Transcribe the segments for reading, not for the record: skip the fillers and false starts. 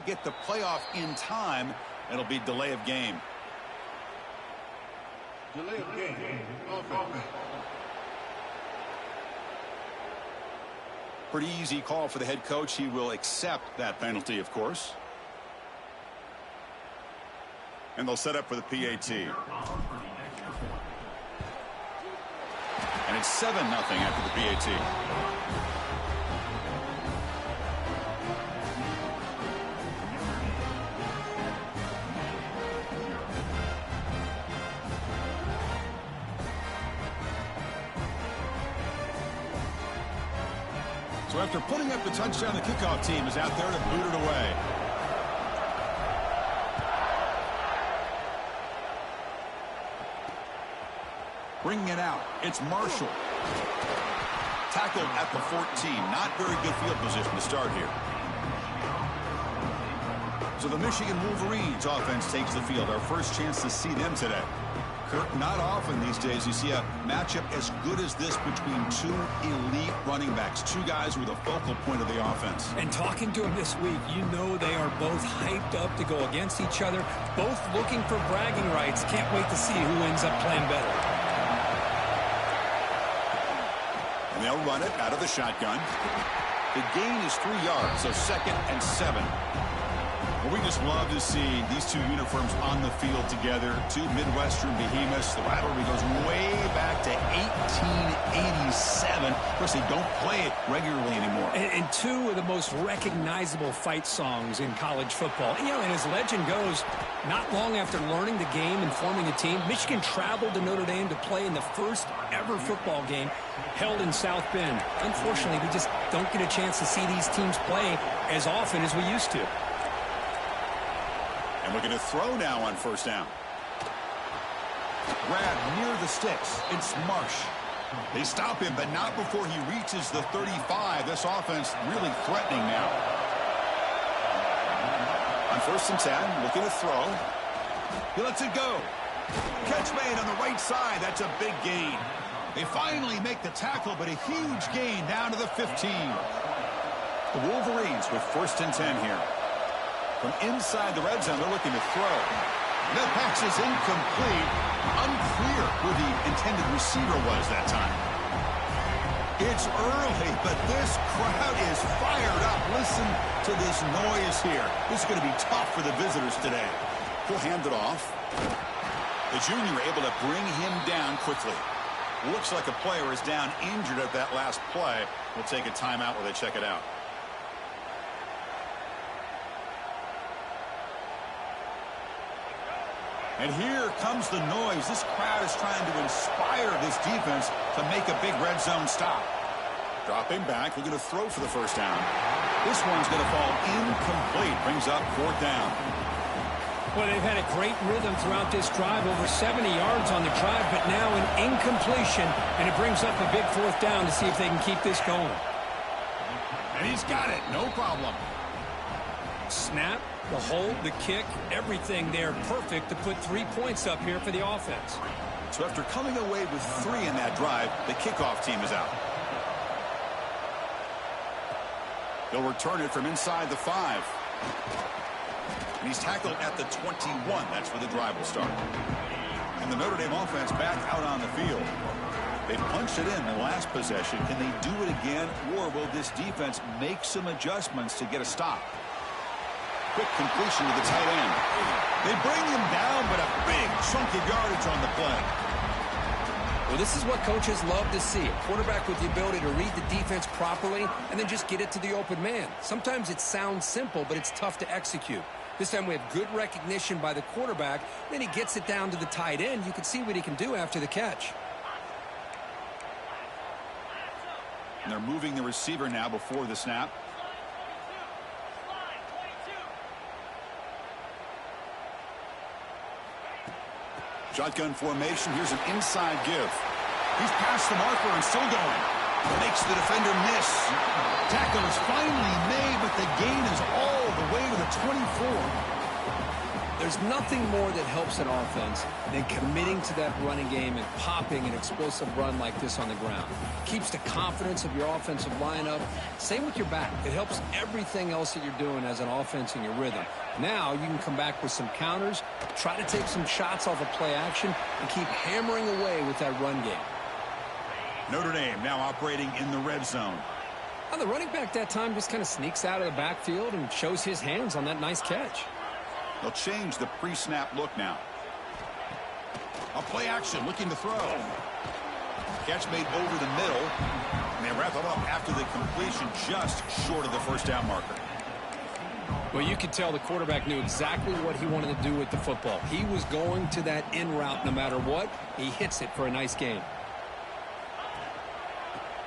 get the playoff in time. It'll be delay of game. Delay of game. Offense. Pretty easy call for the head coach. He will accept that penalty, of course. And they'll set up for the PAT. And it's 7-0 after the PAT. So after putting up the touchdown, the kickoff team is out there to boot it away. Bringing it out, it's Marshall. Tackled at the 14. Not very good field position to start here. So the Michigan Wolverines offense takes the field. Our first chance to see them today. Kirk, not often these days you see a matchup as good as this between two elite running backs, two guys who are the focal point of the offense. And talking to them this week, you know they are both hyped up to go against each other, both looking for bragging rights. Can't wait to see who ends up playing better. And they'll run it out of the shotgun. The gain is 3 yards, so 2nd and 7. Well, we just love to see these two uniforms on the field together. Two Midwestern behemoths. The rivalry goes way back to 1887. Of course, they don't play it regularly anymore. And two of the most recognizable fight songs in college football. You know, and as legend goes, not long after learning the game and forming a team, Michigan traveled to Notre Dame to play in the first ever football game held in South Bend. Unfortunately, we just don't get a chance to see these teams play as often as we used to. And we're going to throw now on first down. Grab near the sticks. It's Marsh. They stop him, but not before he reaches the 35. This offense really threatening now. On 1st and 10, looking to throw. He lets it go. Catch made on the right side. That's a big gain. They finally make the tackle, but a huge gain down to the 15. The Wolverines with 1st and 10 here. From inside the red zone, they're looking to throw. The pass is incomplete. Unclear who the intended receiver was that time. It's early, but this crowd is fired up. Listen to this noise here. This is going to be tough for the visitors today. He'll hand it off. The junior able to bring him down quickly. Looks like a player is down injured at that last play. We'll take a timeout while they check it out. And here comes the noise. This crowd is trying to inspire this defense to make a big red zone stop. Dropping back, looking to throw for the first down. This one's going to fall incomplete. Brings up 4th down. Well, they've had a great rhythm throughout this drive. Over 70 yards on the drive, but now an incompletion. And it brings up a big 4th down to see if they can keep this going. And he's got it. No problem. Snap, the hold, the kick, everything there perfect to put 3 points up here for the offense. So after coming away with 3 in that drive, the kickoff team is out. They'll return it from inside the 5. And he's tackled at the 21. That's where the drive will start. And the Notre Dame offense back out on the field. They punched it in the last possession. Can they do it again, or will this defense make some adjustments to get a stop? Quick completion to the tight end. They bring him down, but a big chunk of yardage on the play. Well, this is what coaches love to see. A quarterback with the ability to read the defense properly and then just get it to the open man. Sometimes it sounds simple, but it's tough to execute. This time we have good recognition by the quarterback. Then he gets it down to the tight end. You can see what he can do after the catch. And they're moving the receiver now before the snap. Shotgun formation. Here's an inside give. He's past the marker and still going. Makes the defender miss. Tackle is finally made, but the gain is all the way to the 24. There's nothing more that helps an offense than committing to that running game and popping an explosive run like this on the ground. Keeps the confidence of your offensive lineup. Same with your back. It helps everything else that you're doing as an offense in your rhythm. Now you can come back with some counters, try to take some shots off of play action, and keep hammering away with that run game. Notre Dame now operating in the red zone. Now, the running back that time just kind of sneaks out of the backfield and shows his hands on that nice catch. They'll change the pre-snap look now. A play action, looking to throw. Catch made over the middle. And they wrap it up after the completion, just short of the first down marker. Well, you could tell the quarterback knew exactly what he wanted to do with the football. He was going to that in route no matter what. He hits it for a nice gain.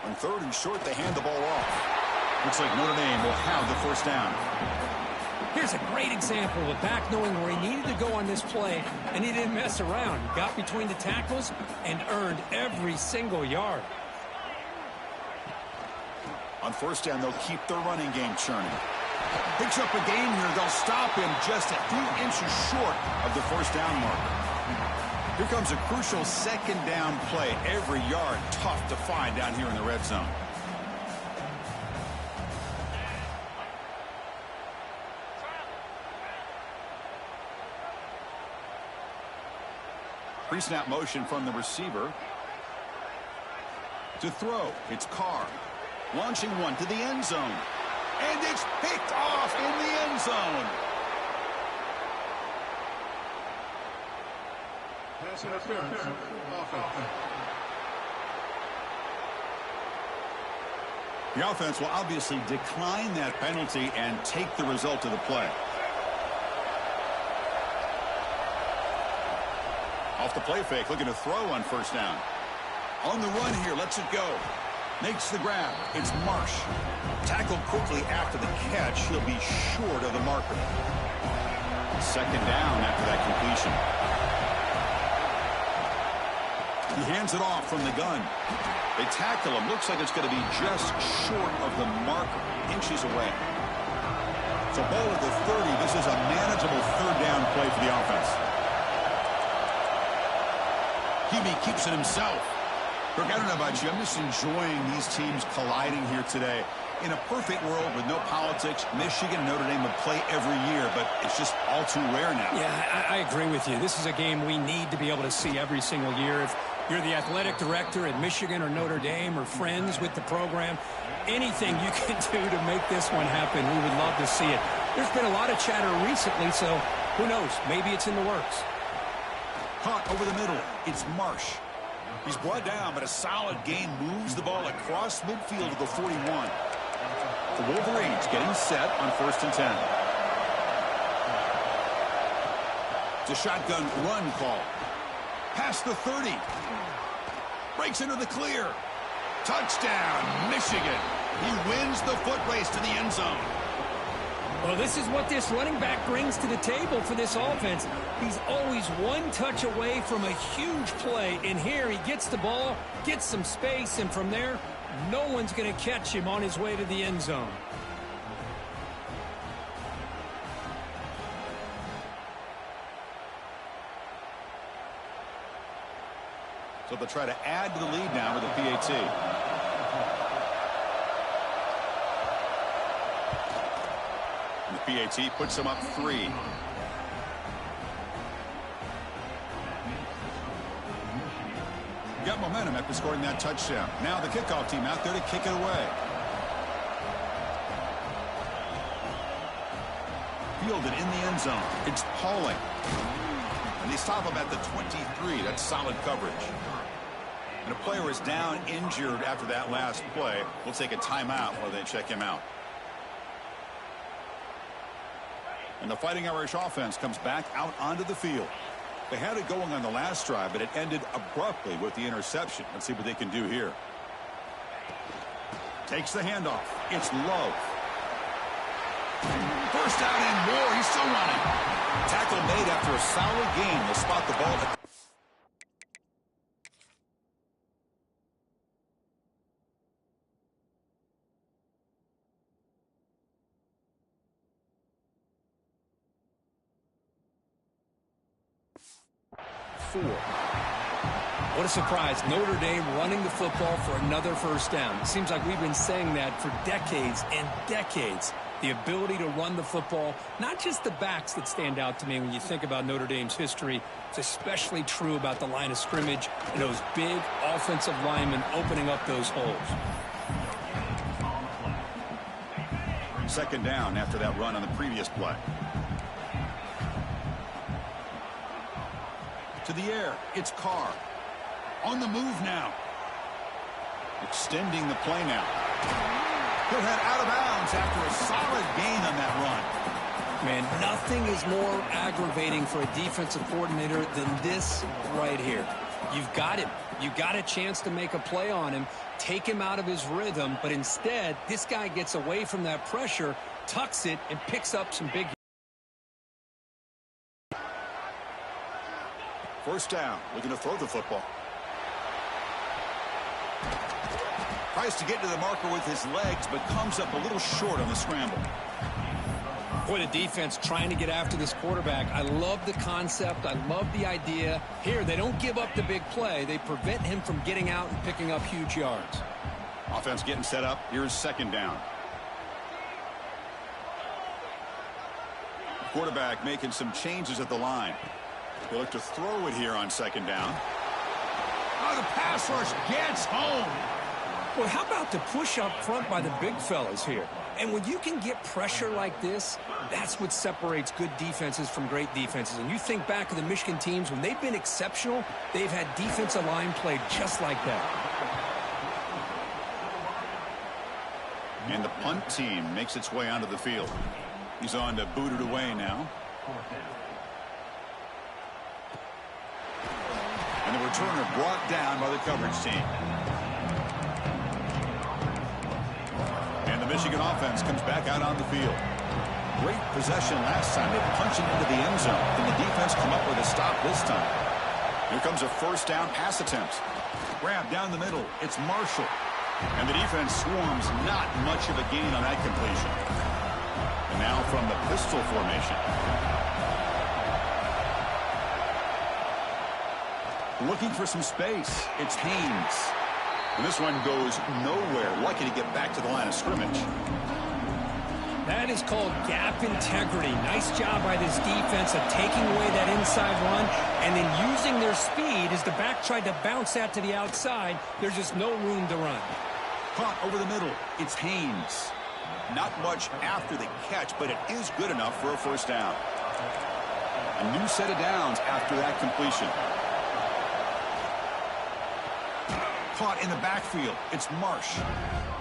On 3rd and short, they hand the ball off. Looks like Notre Dame will have the first down. Here's a great example of a back knowing where he needed to go on this play, and he didn't mess around. He got between the tackles and earned every single yard. On 1st down, they'll keep their running game churning. Picks up a gain here. They'll stop him just a few inches short of the first down marker. Here comes a crucial 2nd down play. Every yard tough to find down here in the red zone. Pre-snap motion from the receiver. To throw, it's Carr. Launching one to the end zone. And it's picked off in the end zone. Pass interference. Offense. The offense will obviously decline that penalty and take the result of the play. Off the play fake, looking to throw on 1st down. On the run here, lets it go. Makes the grab. It's Marsh. Tackled quickly after the catch. He'll be short of the marker. 2nd down after that completion. He hands it off from the gun. They tackle him. Looks like it's going to be just short of the marker. Inches away. So ball at the 30. This is a manageable 3rd down play for the offense. Hebe keeps it himself. Kirk, I don't know about you. I'm just enjoying these teams colliding here today. In a perfect world with no politics, Michigan and Notre Dame would play every year, but it's just all too rare now. Yeah, I agree with you. This is a game we need to be able to see every single year. If you're the athletic director at Michigan or Notre Dame or friends with the program, anything you can do to make this one happen, we would love to see it. There's been a lot of chatter recently, so who knows? Maybe it's in the works. Caught over the middle. It's Marsh. He's brought down, but a solid gain moves the ball across midfield to the 41. The Wolverines getting set on 1st and 10. It's a shotgun run call. Past the 30. Breaks into the clear. Touchdown, Michigan. He wins the foot race to the end zone. Well, this is what this running back brings to the table for this offense. He's always one touch away from a huge play. And here he gets the ball, gets some space, and from there, no one's going to catch him on his way to the end zone. So they'll try to add to the lead now with a PAT. The PAT puts them up 3. Got momentum after scoring that touchdown. Now the kickoff team out there to kick it away. Fielded in the end zone. It's Pauling. And they stop him at the 23. That's solid coverage. And a player is down injured after that last play. We'll take a timeout while they check him out. And the Fighting Irish offense comes back out onto the field. They had it going on the last drive, but it ended abruptly with the interception. Let's see what they can do here. Takes the handoff. It's Love. First down and more. He's still running. Tackle made after a solid gain. They'll spot the ball. 4. What a surprise. Notre Dame running the football for another first down. It seems like we've been saying that for decades and decades. The ability to run the football, not just the backs that stand out to me when you think about Notre Dame's history. It's especially true about the line of scrimmage and those big offensive linemen opening up those holes. Second down after that run on the previous play. To the air, it's Carr. On the move now. Extending the play now. He'll head out of bounds after a solid gain on that run. Man, nothing is more aggravating for a defensive coordinator than this right here. You've got him. You've got a chance to make a play on him, take him out of his rhythm, but instead, this guy gets away from that pressure, tucks it, and picks up some big. First down, looking to throw the football. Tries to get to the marker with his legs, but comes up a little short on the scramble. Boy, the defense trying to get after this quarterback. I love the concept. I love the idea. Here, they don't give up the big play. They prevent him from getting out and picking up huge yards. Offense getting set up. Here's second down. Quarterback making some changes at the line. They look to throw it here on second down. Oh, the pass rush gets home. Well, how about the push up front by the big fellas here? And when you can get pressure like this, that's what separates good defenses from great defenses. And you think back to the Michigan teams, when they've been exceptional, they've had defensive line play just like that. And the punt team makes its way onto the field. He's on to boot it away now. And the returner brought down by the coverage team. And the Michigan offense comes back out on the field. Great possession last time. They punch it into the end zone. Can the defense come up with a stop this time? Here comes a first down pass attempt. Grab down the middle. It's Marshall. And the defense swarms. Not much of a gain on that completion. And now from the pistol formation. Looking for some space. It's Haynes. And this one goes nowhere. Lucky to get back to the line of scrimmage. That is called gap integrity. Nice job by this defense of taking away that inside run and then using their speed as the back tried to bounce that to the outside. There's just no room to run. Caught over the middle. It's Haynes. Not much after the catch, but it is good enough for a first down. A new set of downs after that completion. Caught in the backfield. It's Marsh.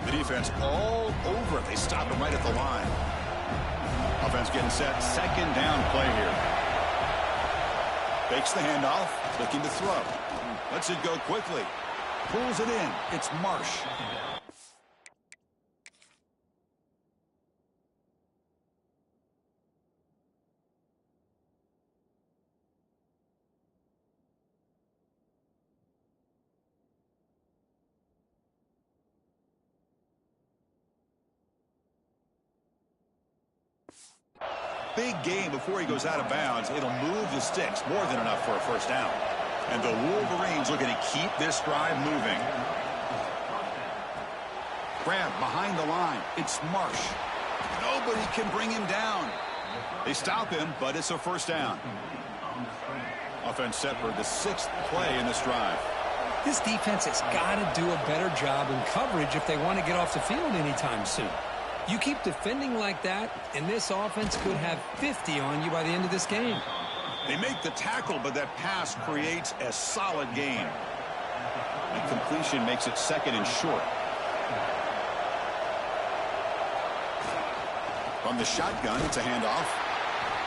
The defense all over it. They stop him right at the line. Offense getting set. Second down play here. Fakes the handoff. Looking to throw. Lets it go quickly. Pulls it in. It's Marsh. Big game before he goes out of bounds. It'll move the sticks. More than enough for a first down. And the Wolverines looking to keep this drive moving. Grab behind the line. It's Marsh. Nobody can bring him down. They stop him, but it's a first down. Offense set for the 6th play in this drive. This defense has got to do a better job in coverage if they want to get off the field anytime soon. You keep defending like that, and this offense could have 50 on you by the end of this game. They make the tackle, but that pass creates a solid gain. And completion makes it second and short. From the shotgun, it's a handoff.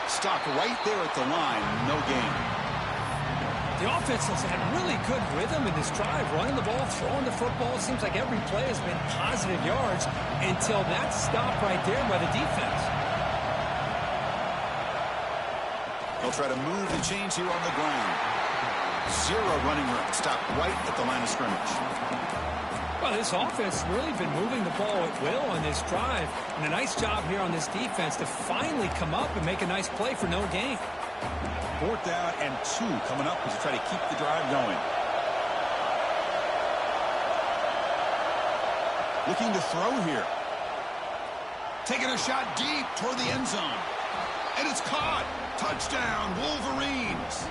Stopped right there at the line. No gain. The offense has had really good rhythm in this drive, running the ball, throwing the football. Seems like every play has been positive yards until that stop right there by the defense. They'll try to move the chains here on the ground. Zero running room. Stopped right at the line of scrimmage. Well, this offense has really been moving the ball at will on this drive. And a nice job here on this defense to finally come up and make a nice play for no gain. 4th down and 2 coming up as they try to keep the drive going. Looking to throw here. Taking a shot deep toward the end zone. And it's caught. Touchdown, Wolverines.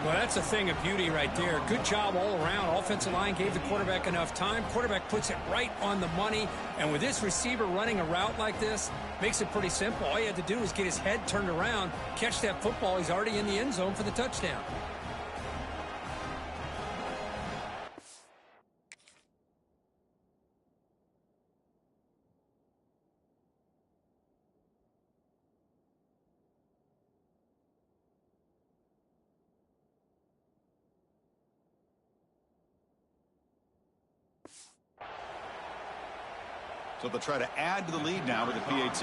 Well, that's a thing of beauty right there. Good job all around. Offensive line gave the quarterback enough time. Quarterback puts it right on the money. And with this receiver running a route like this, makes it pretty simple. All you had to do is get his head turned around, catch that football. He's already in the end zone for the touchdown. So they'll try to add to the lead now with the PAT.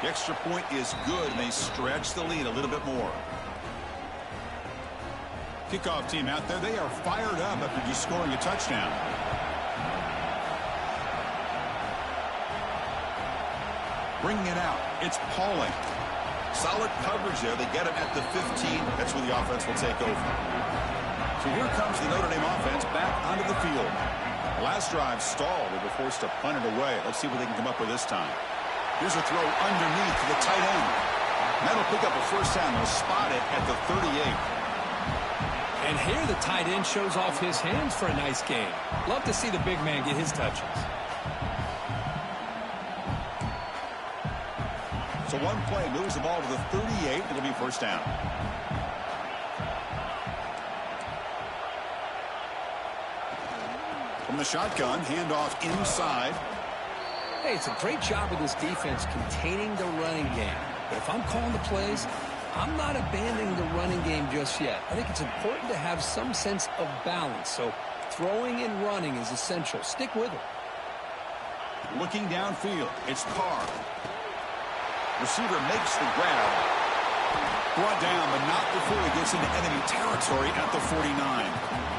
The extra point is good, and they stretch the lead a little bit more. Kickoff team out there, they are fired up after just scoring a touchdown. Bringing it out, it's Pauling. Solid coverage there. They get him at the 15. That's where the offense will take over. So here comes the Notre Dame offense back onto the field. The last drive stalled. They were forced to punt it away. Let's see what they can come up with this time. Here's a throw underneath to the tight end. That'll pick up a first down. They'll spot it at the 38. And here the tight end shows off his hands for a nice game. Love to see the big man get his touches. So one play moves the ball to the 38. It'll be first down. From the shotgun, handoff inside. Hey, it's a great job of this defense containing the running game. But if I'm calling the plays, I'm not abandoning the running game just yet. I think it's important to have some sense of balance. So throwing and running is essential. Stick with it. Looking downfield, it's Carr. Receiver makes the grab. Brought down, but not before he gets into enemy territory at the 49.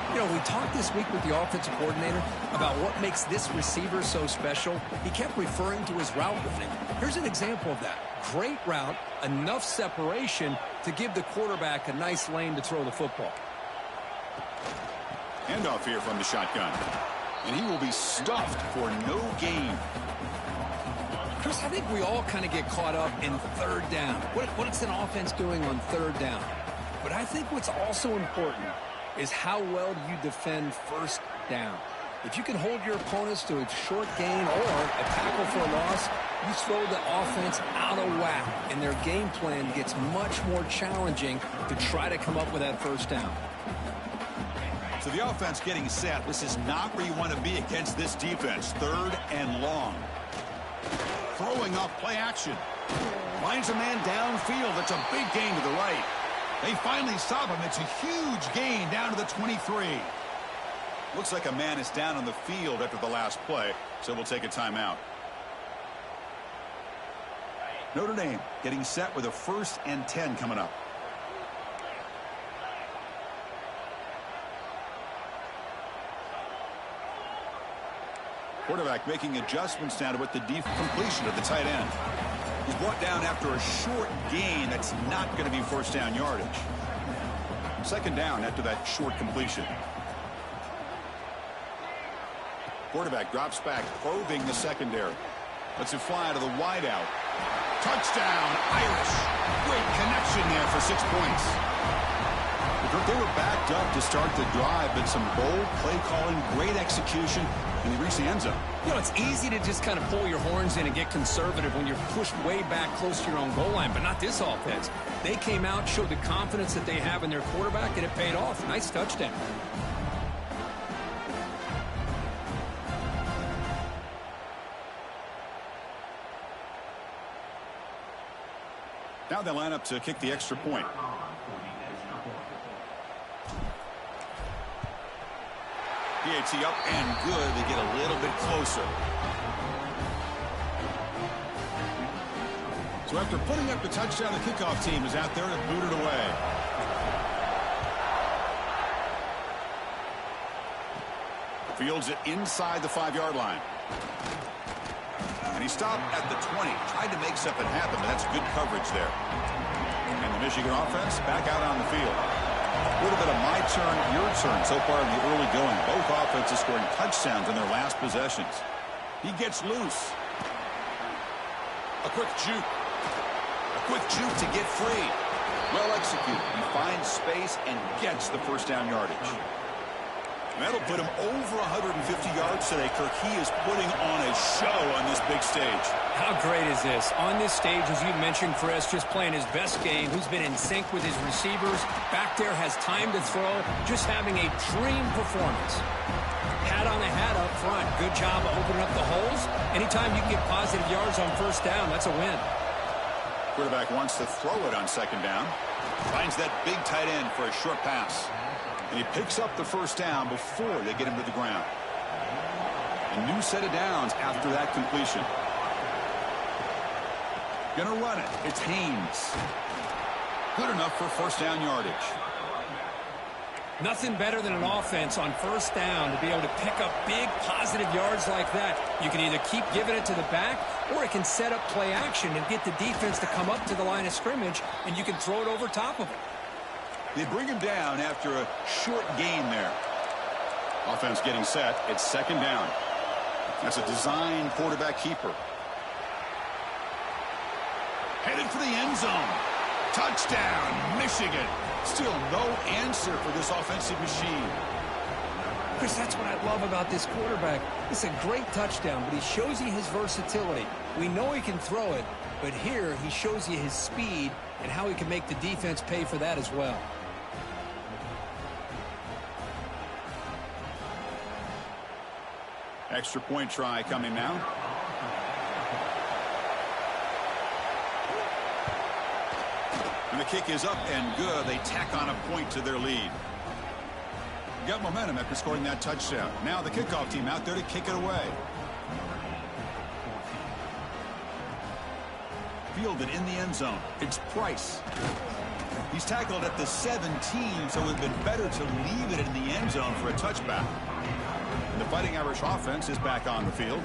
You know, we talked this week with the offensive coordinator about what makes this receiver so special. He kept referring to his route running. Here's an example of that. Great route, enough separation to give the quarterback a nice lane to throw the football. Handoff here from the shotgun. And he will be stuffed for no gain. Chris, I think we all kind of get caught up in third down. What is an offense doing on third down? But I think what's also important is how well do you defend first down. If you can hold your opponents to a short gain or a tackle for a loss, you throw the offense out of whack, and their game plan gets much more challenging to try to come up with that first down. So the offense getting set. This is not where you want to be against this defense. 3rd and long. Throwing off play action. Finds a man downfield. That's a big gain to the right. They finally stop him. It's a huge gain down to the 23. Looks like a man is down on the field after the last play, so we'll take a timeout. Notre Dame getting set with a 1st and 10 coming up. Quarterback making adjustments down to what the completion of the tight end. He's brought down after a short gain. That's not going to be first down yardage. 2nd down after that short completion. Quarterback drops back, probing the secondary. Lets it fly to the wideout. Touchdown, Irish. Great connection there for 6 points. They were backed up to start the drive, but some bold play calling, great execution, and they reached the end zone. You know, it's easy to just kind of pull your horns in and get conservative when you're pushed way back close to your own goal line, but not this offense. They came out, showed the confidence that they have in their quarterback, and it paid off. Nice touchdown. Now they line up to kick the extra point. PAT up and good. They get a little bit closer. So after putting up the touchdown, the kickoff team is out there to boot it away. Fields it inside the 5-yard line. And he stopped at the 20. Tried to make something happen, but that's good coverage there. And the Michigan offense back out on the field. A little bit of my turn, your turn so far in the early going. Both offenses scoring touchdowns in their last possessions. He gets loose. A quick juke. A quick juke to get free. Well executed. He finds space and gets the first down yardage. That'll put him over 150 yards today, Kirk. He is putting on a show on this big stage. How great is this? On this stage, as you mentioned, Chris, just playing his best game. Who's been in sync with his receivers. Back there has time to throw. Just having a dream performance. Hat on the hat up front. Good job of opening up the holes. Anytime you can get positive yards on first down, that's a win. Quarterback wants to throw it on second down. Finds that big tight end for a short pass. And he picks up the first down before they get him to the ground. A new set of downs after that completion. Gonna run it. It's Haynes. Good enough for first down yardage. Nothing better than an offense on first down to be able to pick up big positive yards like that. You can either keep giving it to the back, or it can set up play action and get the defense to come up to the line of scrimmage, and you can throw it over top of it. They bring him down after a short gain there. Offense getting set. It's second down. That's a design quarterback keeper. Headed for the end zone. Touchdown, Michigan. Still no answer for this offensive machine. Chris, that's what I love about this quarterback. It's a great touchdown, but he shows you his versatility. We know he can throw it, but here he shows you his speed and how he can make the defense pay for that as well. Extra point try coming now. And the kick is up and good. They tack on a point to their lead. Got momentum after scoring that touchdown. Now the kickoff team out there to kick it away. Fielded in the end zone. It's Price. He's tackled at the 17, so it would have been better to leave it in the end zone for a touchback. And the Fighting Irish offense is back on the field.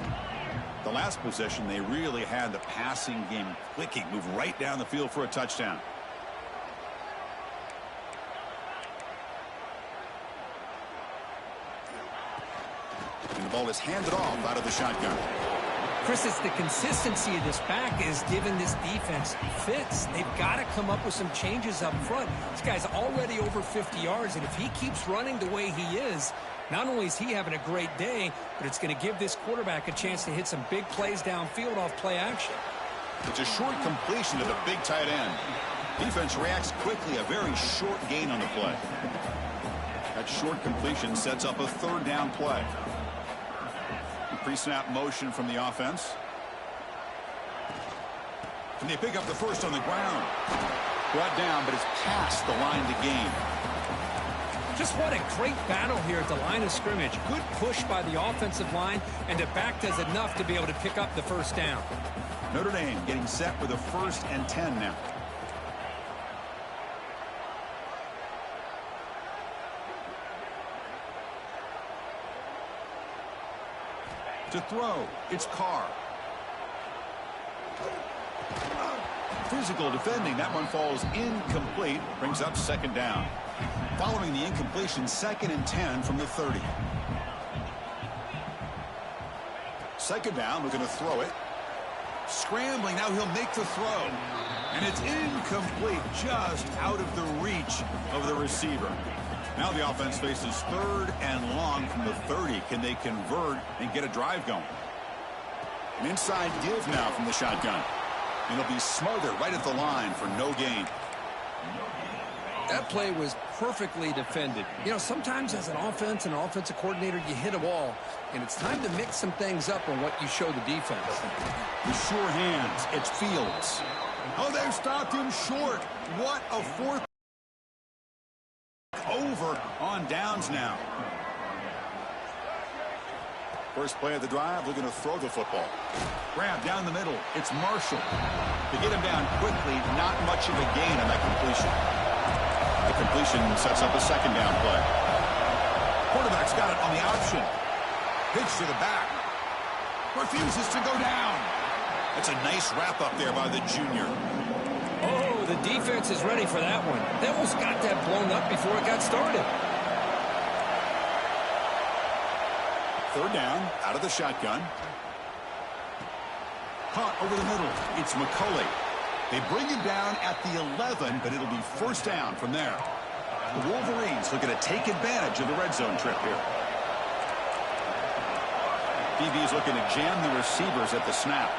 The last possession, they really had the passing game clicking. Move right down the field for a touchdown. And the ball is handed off out of the shotgun. Chris, it's the consistency of this back is giving this defense fits. They've got to come up with some changes up front. This guy's already over 50 yards, and if he keeps running the way he is, not only is he having a great day, but it's going to give this quarterback a chance to hit some big plays downfield off play action. It's a short completion to the big tight end. Defense reacts quickly, a very short gain on the play. That short completion sets up a third down play. Pre-snap motion from the offense. And they pick up the first on the ground. Brought down, but it's past the line to gain. Just what a great battle here at the line of scrimmage. Good push by the offensive line, and the back does enough to be able to pick up the first down. Notre Dame getting set with a 1st and 10 now. To throw, it's Carr. Physical defending, that one falls incomplete, brings up second down. Following the incompletion, 2nd and 10 from the 30. Second down, we're going to throw it. Scrambling, now he'll make the throw. And it's incomplete, just out of the reach of the receiver. Now the offense faces 3rd and long from the 30. Can they convert and get a drive going? An inside give now from the shotgun. And it'll be smothered right at the line for no gain. That play was perfectly defended. You know, sometimes as an offense and an offensive coordinator, you hit a wall, and it's time to mix some things up on what you show the defense. With sure hands, it's Fields. Oh, they've stopped him short. What a fourth over on downs now. First play of the drive, looking to throw the football. Grab down the middle. It's Marshall. To get him down quickly, not much of a gain on that completion. The completion sets up a second down play. Quarterback's got it on the option. Pitch to the back. Refuses to go down. That's a nice wrap up there by the junior. Oh, the defense is ready for that one. They almost got that blown up before it got started. Third down, out of the shotgun. Caught over the middle. It's McCulley. They bring him down at the 11, but it'll be first down from there. The Wolverines looking to take advantage of the red zone trip here. DB is looking to jam the receivers at the snap.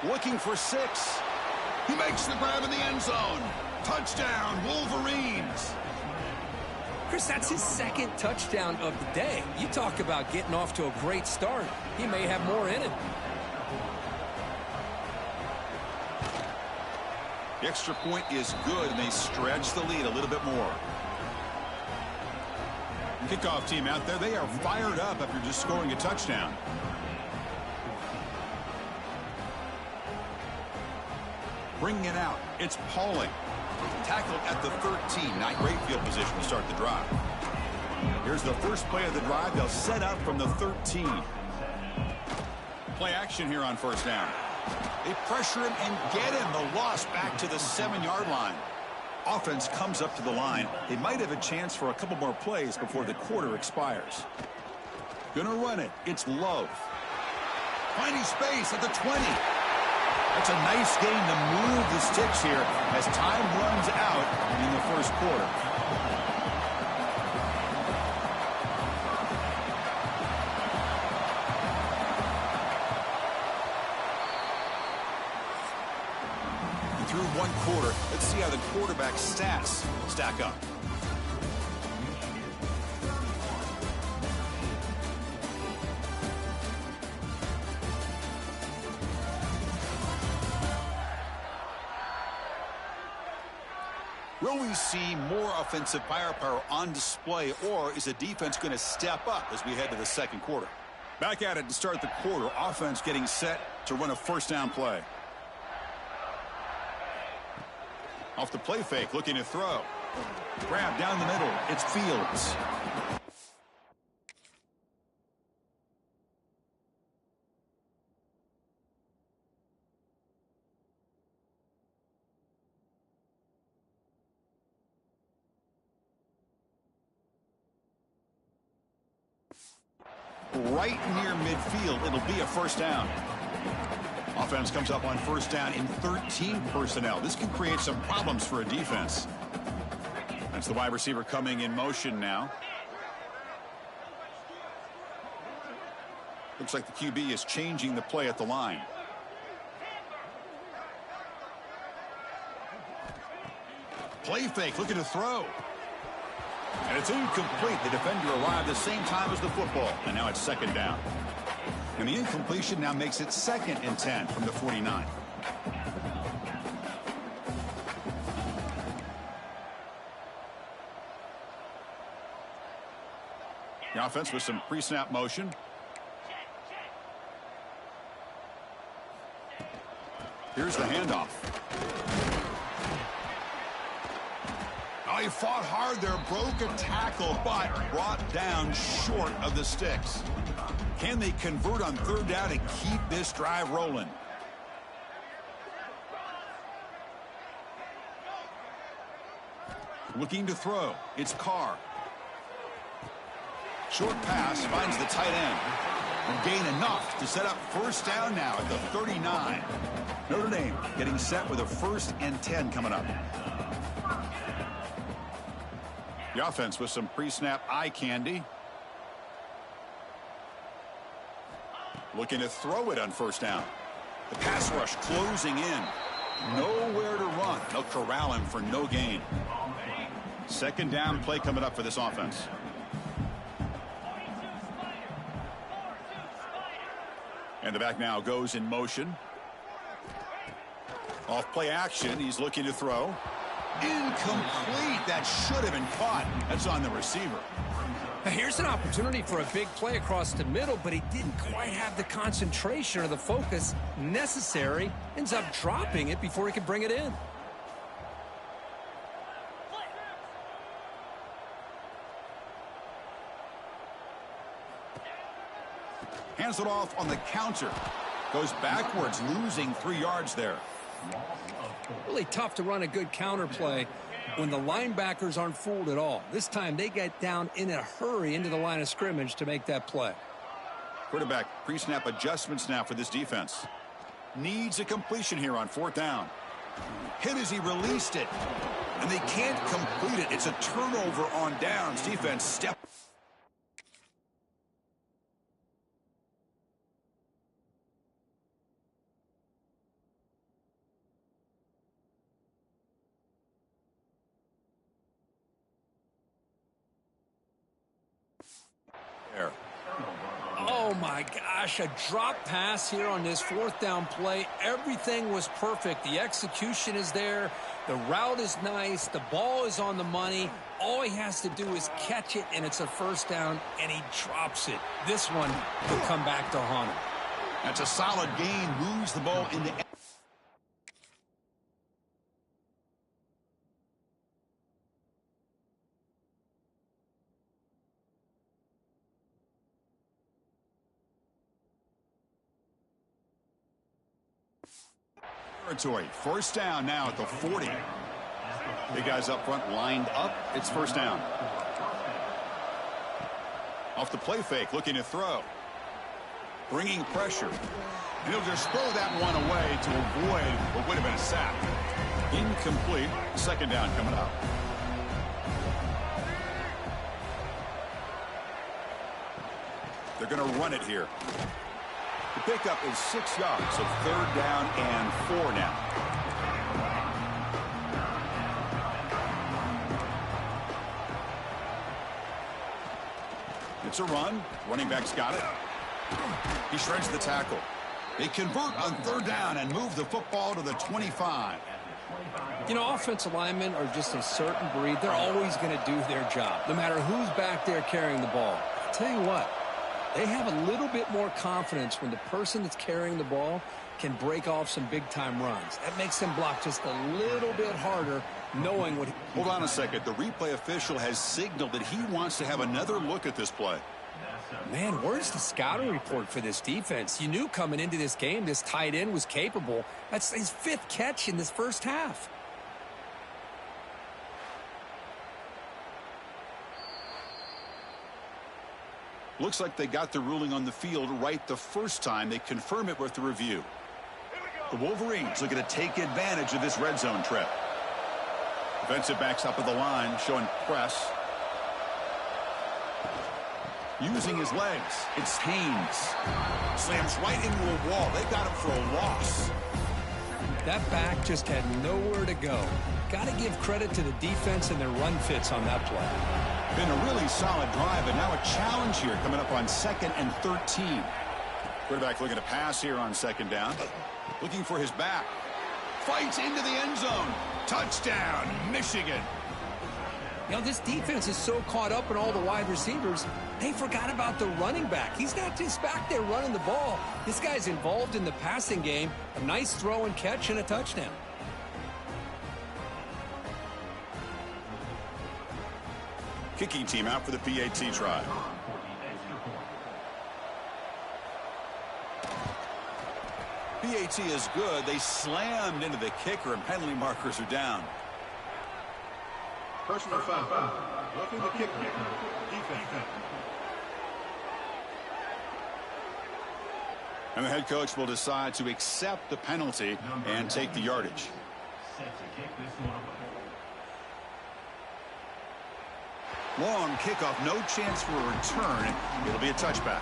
Looking for 6. He makes the grab in the end zone. Touchdown, Wolverines. Chris, that's his second touchdown of the day. You talk about getting off to a great start. He may have more in it. The extra point is good, and they stretch the lead a little bit more. Kickoff team out there, they are fired up after just scoring a touchdown. Bringing it out, it's Pauling. Tackled at the 13. Not great field position to start the drive. Here's the first play of the drive. They'll set up from the 13. Play action here on first down. They pressure him and get him. The loss back to the 7-yard line. Offense comes up to the line. They might have a chance for a couple more plays before the quarter expires. Gonna run it. It's Love. Finding space at the 20. That's a nice game to move the sticks here as time runs out in the first quarter. And through one quarter, let's see how the quarterback's stats stack up. Will we see more offensive firepower on display, or is the defense going to step up as we head to the second quarter? Back at it to start the quarter. Offense getting set to run a first down play. Off the play fake, looking to throw. Grab down the middle. It's Fields. Right near midfield, it'll be a first down. Offense comes up on first down in 13 personnel. This can create some problems for a defense. That's the wide receiver coming in motion now. Looks like the QB is changing the play at the line. Play fake, looking to throw. And it's incomplete. The defender arrived the same time as the football. And now it's second down. And the incompletion now makes it 2nd and 10 from the 49. The offense with some pre-snap motion. Here's the handoff. He fought hard there, broke a tackle, but brought down short of the sticks. Can they convert on third down and keep this drive rolling? Looking to throw. It's Carr. Short pass finds the tight end. And gain enough to set up first down now at the 39. Notre Dame getting set with a 1st and 10 coming up. The offense with some pre-snap eye candy. Looking to throw it on first down. The pass rush closing in. Nowhere to run. They'll corral him for no gain. Second down play coming up for this offense. And the back now goes in motion. Off play action. He's looking to throw. Incomplete. That should have been caught. That's on the receiver. Here's an opportunity for a big play across the middle, but he didn't quite have the concentration or the focus necessary. Ends up dropping it before he could bring it in. Hands it off on the counter. Goes backwards, losing 3 yards there. Really tough to run a good counter play when the linebackers aren't fooled at all. This time they get down in a hurry into the line of scrimmage to make that play. Quarterback pre-snap adjustments now for this defense. Needs a completion here on 4th down. Hit as he released it. And they can't complete it. It's a turnover on downs. Defense step. There. Oh my gosh, a drop pass here on this 4th down play. Everything was perfect. The execution is there. The route is nice. The ball is on the money. All he has to do is catch it, and it's a 1st down, and he drops it. This one will come back to haunt him. That's a solid gain. Moves the ball into. Territory. 1st down now at the 40. Big guys up front lined up. It's 1st down. Off the play fake, looking to throw. Bringing pressure. And he'll just throw that one away to avoid what would have been a sack. Incomplete. 2nd down coming up. They're going to run it here. The pickup is 6 yards, so 3rd down and 4 now. It's a run. Running back's got it. He shreds the tackle. They convert on 3rd down and move the football to the 25. You know, offensive linemen are just a certain breed. They're always going to do their job, no matter who's back there carrying the ball. I'll tell you what, they have a little bit more confidence when the person that's carrying the ball can break off some big-time runs. That makes them block just a little bit harder, knowing what... Hold on a second. The replay official has signaled that he wants to have another look at this play. Man, where's the scouting report for this defense? You knew coming into this game this tight end was capable. That's his 5th catch in this 1st half. Looks like they got the ruling on the field right the first time. They confirm it with the review. The Wolverines looking to take advantage of this red zone trip. Defensive backs up at the line, showing press. Using his legs, it's Haynes. Slams right into a wall. They got him for a loss. That back just had nowhere to go. Got to give credit to the defense and their run fits on that play. Been a really solid drive, and now a challenge here coming up on 2nd and 13. Quarterback looking to pass here on 2nd down. Looking for his back. Fights into the end zone. Touchdown, Michigan. You know, this defense is so caught up in all the wide receivers, they forgot about the running back. He's not just back there running the ball. This guy's involved in the passing game. A nice throw and catch and a touchdown. Kicking team out for the PAT try. PAT is good. They slammed into the kicker, and penalty markers are down. Personal foul. Roughing the kicker. Defense. And the head coach will decide to accept the penalty and take the yardage. Long kickoff, no chance for a return. It'll be a touchback.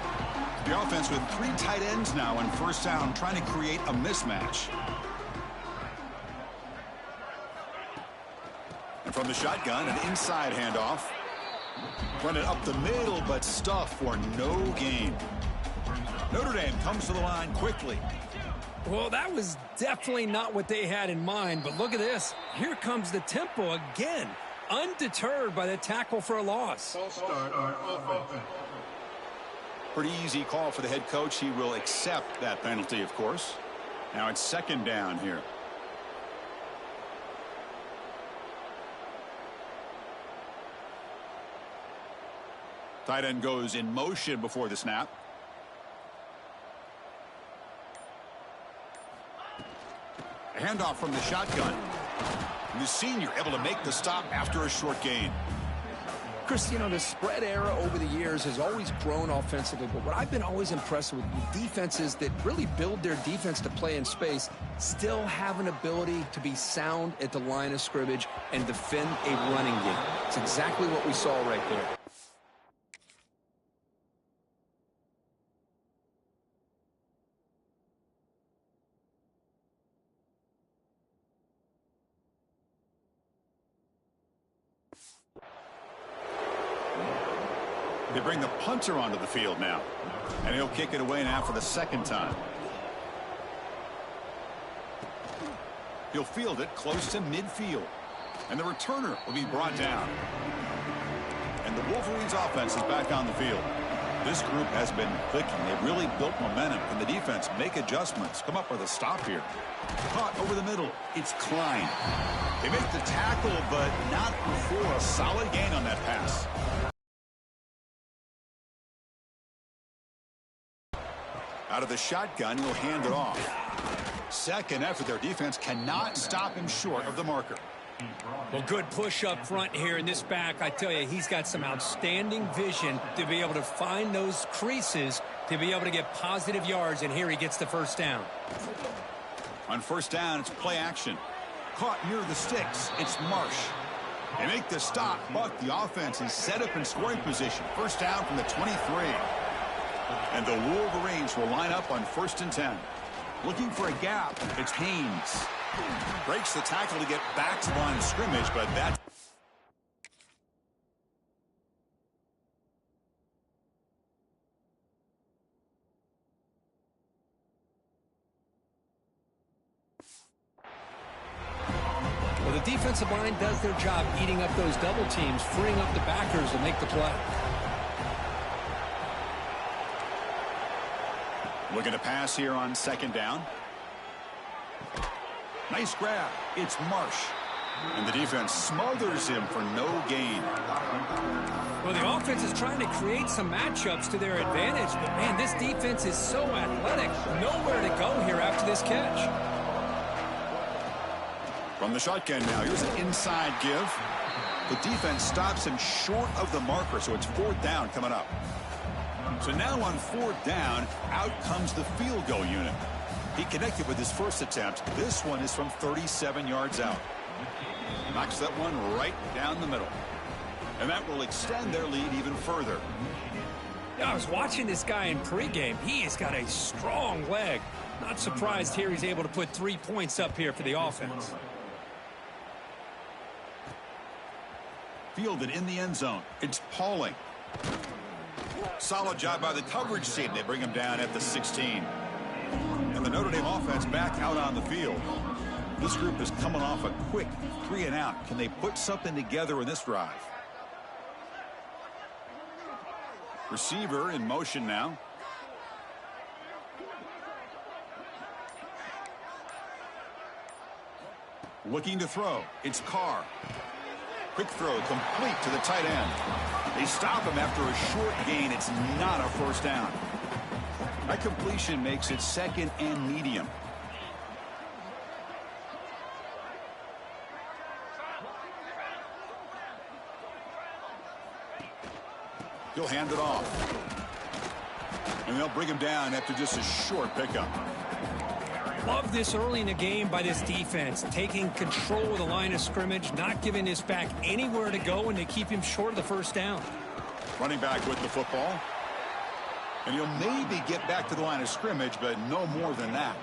The offense with 3 tight ends now on 1st down, trying to create a mismatch. And from the shotgun, an inside handoff. Run it up the middle, but stuff for no gain. Notre Dame comes to the line quickly. Well, that was definitely not what they had in mind, but look at this. Here comes the tempo again. Undeterred by the tackle for a loss. False start on offense. Pretty easy call for the head coach. He will accept that penalty, of course. Now it's 2nd down here. Tight end goes in motion before the snap. A handoff from the shotgun. And the senior able to make the stop after a short gain. Chris, you know, the spread era over the years has always grown offensively, but what I've been always impressed with defenses that really build their defense to play in space still have an ability to be sound at the line of scrimmage and defend a running game. It's exactly what we saw right there. They bring the punter onto the field now. And he'll kick it away now for the second time. He'll field it close to midfield. And the returner will be brought down. And the Wolverines offense is back on the field. This group has been clicking. They've really built momentum. Can the defense make adjustments? Come up with a stop here. Caught over the middle. It's Klein. They make the tackle, but not before a solid gain on that pass. Out of the shotgun, he'll hand it off. Second effort, their defense cannot stop him short of the marker. Well, good push up front here in this back. I tell you, he's got some outstanding vision to be able to find those creases, to be able to get positive yards, and here he gets the first down. On first down, it's play action. Caught near the sticks. It's Marsh. They make the stop, but the offense is set up in scoring position. First down from the 23. And the Wolverines will line up on 1st and 10. Looking for a gap. It's Haynes. Breaks the tackle to get back to the line of scrimmage, but that's... Well, the defensive line does their job eating up those double teams, freeing up the backers to make the play. Looking to pass here on second down. Nice grab. It's Marsh. And the defense smothers him for no gain. Well, the offense is trying to create some matchups to their advantage, but, man, this defense is so athletic. Nowhere to go here after this catch. From the shotgun now, here's an inside give. The defense stops him short of the marker, so it's 4th down coming up. So now on 4th down, out comes the field goal unit. He connected with his first attempt. This one is from 37 yards out. Knocks that one right down the middle. And that will extend their lead even further. Yeah, I was watching this guy in pregame. He has got a strong leg. Not surprised here he's able to put 3 points up here for the offense. Fielded in the end zone. It's Pauling. Solid job by the coverage team. They bring him down at the 16. And the Notre Dame offense back out on the field. This group is coming off a quick 3-and-out. Can they put something together in this drive? Receiver in motion now. Looking to throw. It's Carr. Quick throw complete to the tight end. They stop him after a short gain. It's not a first down. That completion makes it 2nd and medium. He'll hand it off. And they'll bring him down after just a short pickup. Love this early in the game by this defense, taking control of the line of scrimmage, not giving this back anywhere to go, and they keep him short of the first down. Running back with the football. And he'll maybe get back to the line of scrimmage, but no more than that.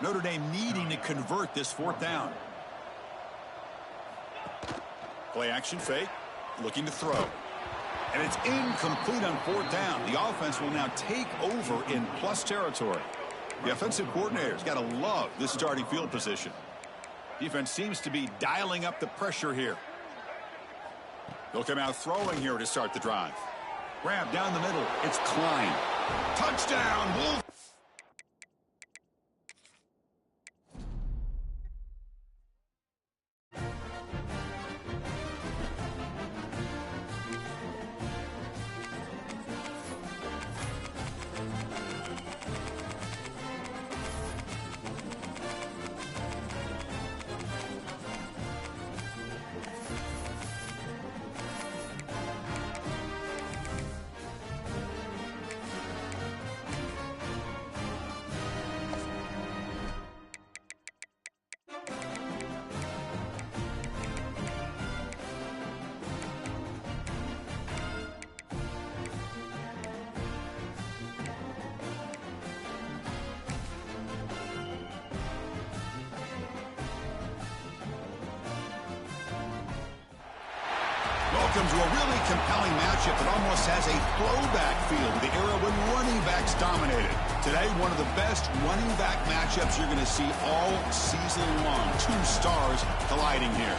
Notre Dame needing to convert this 4th down. Play action fake. Looking to throw. And it's incomplete on 4th down. The offense will now take over in plus territory. The offensive coordinator's got to love this starting field position. Defense seems to be dialing up the pressure here. They'll come out throwing here to start the drive. Grab down the middle. It's Klein. Touchdown, Wolf. Welcome to a really compelling matchup that almost has a throwback feel to the era when running backs dominated. Today, one of the best running back matchups you're going to see all season long. Two stars colliding here.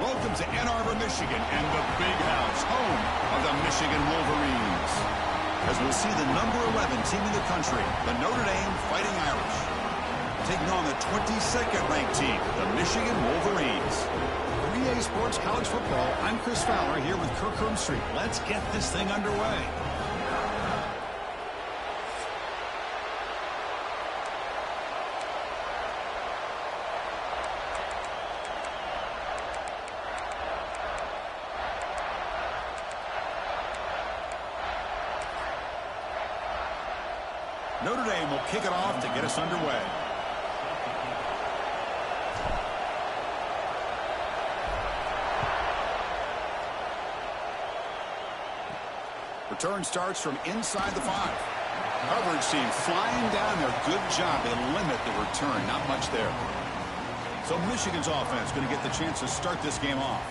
Welcome to Ann Arbor, Michigan, and the Big House, home of the Michigan Wolverines. As we'll see the number 11 team in the country, the Notre Dame Fighting Irish, taking on the 22nd ranked team, the Michigan Wolverines. For EA Sports College Football, I'm Chris Fowler here with Kirk Herbstreit. Let's get this thing underway. Notre Dame will kick it off to get us underway. Return starts from inside the 5. Coverage team flying down there. Good job. They limit the return. Not much there. So Michigan's offense going to get the chance to start this game off.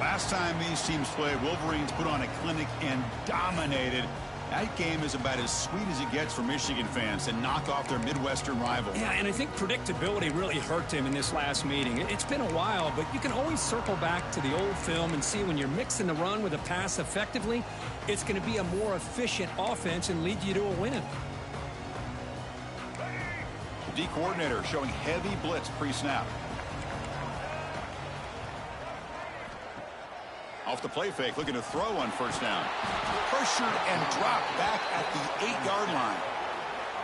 Last time these teams played, Wolverines put on a clinic and dominated. That game is about as sweet as it gets for Michigan fans to knock off their Midwestern rival. Yeah, and I think predictability really hurt him in this last meeting. It's been a while, but you can always circle back to the old film and see when you're mixing the run with a pass effectively, it's going to be a more efficient offense and lead you to a win. The D coordinator showing heavy blitz pre-snap. Off the play fake, looking to throw on first down. Pressured and dropped back at the 8-yard line.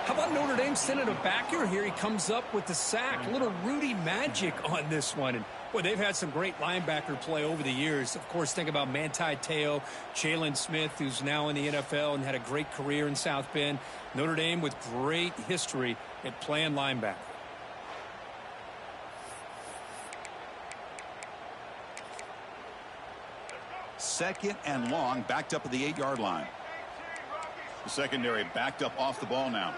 How about Notre Dame sending a backer here? He comes up with the sack. A little Rudy magic on this one. And boy, they've had some great linebacker play over the years. Of course, think about Manti Te'o, Jalen Smith, who's now in the NFL and had a great career in South Bend. Notre Dame with great history at playing linebacker. Second and long, backed up at the 8-yard line. The secondary backed up off the ball now.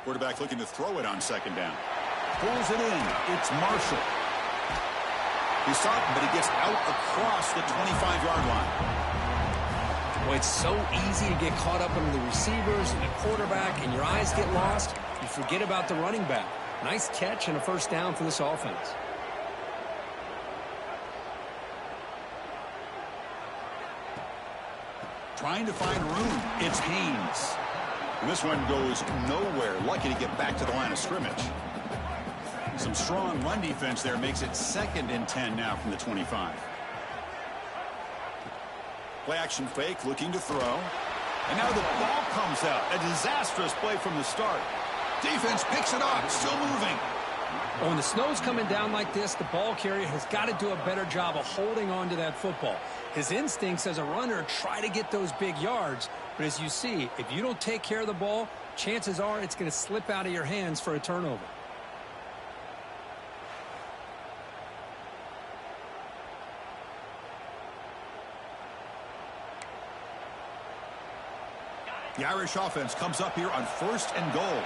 Quarterback looking to throw it on second down. Pulls it in. It's Marshall. He's stopped, but he gets out across the 25-yard line. Well, it's so easy to get caught up in the receivers and the quarterback, and your eyes get lost. You forget about the running back. Nice catch and a first down for this offense. Trying to find room. It's Haynes. And this one goes nowhere. Lucky to get back to the line of scrimmage. Some strong run defense there makes it 2nd and 10 now from the 25. Play action fake, looking to throw. And now the ball comes out. A disastrous play from the start. Defense picks it up, still moving. Well, when the snow's coming down like this, the ball carrier has got to do a better job of holding on to that football. His instincts as a runner try to get those big yards. But as you see, if you don't take care of the ball, chances are it's going to slip out of your hands for a turnover. The Irish offense comes up here on 1st and goal.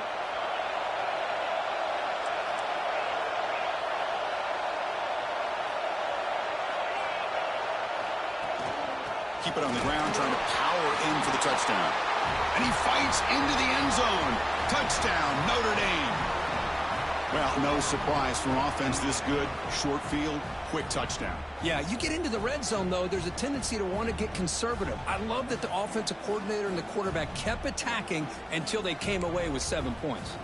Keep it on the ground, trying to power in for the touchdown. And he fights into the end zone. Touchdown, Notre Dame. Well, no surprise from an offense this good. Short field, quick touchdown. Yeah, you get into the red zone, though, there's a tendency to want to get conservative. I love that the offensive coordinator and the quarterback kept attacking until they came away with 7 points.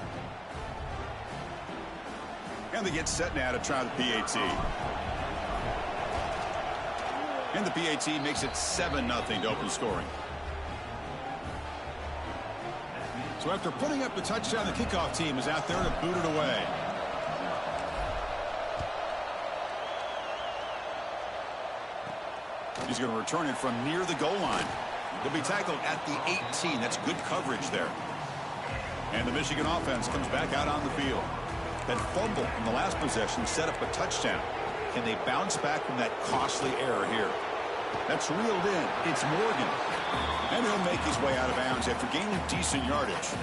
And they get set now to try the PAT. And the PAT makes it 7-0 to open scoring. So after putting up the touchdown, the kickoff team is out there to boot it away. He's going to return it from near the goal line. He'll be tackled at the 18. That's good coverage there. And the Michigan offense comes back out on the field. That fumble in the last possession set up a touchdown. Can they bounce back from that costly error here? That's reeled in. It's Morgan. And he'll make his way out of bounds after gaining decent yardage.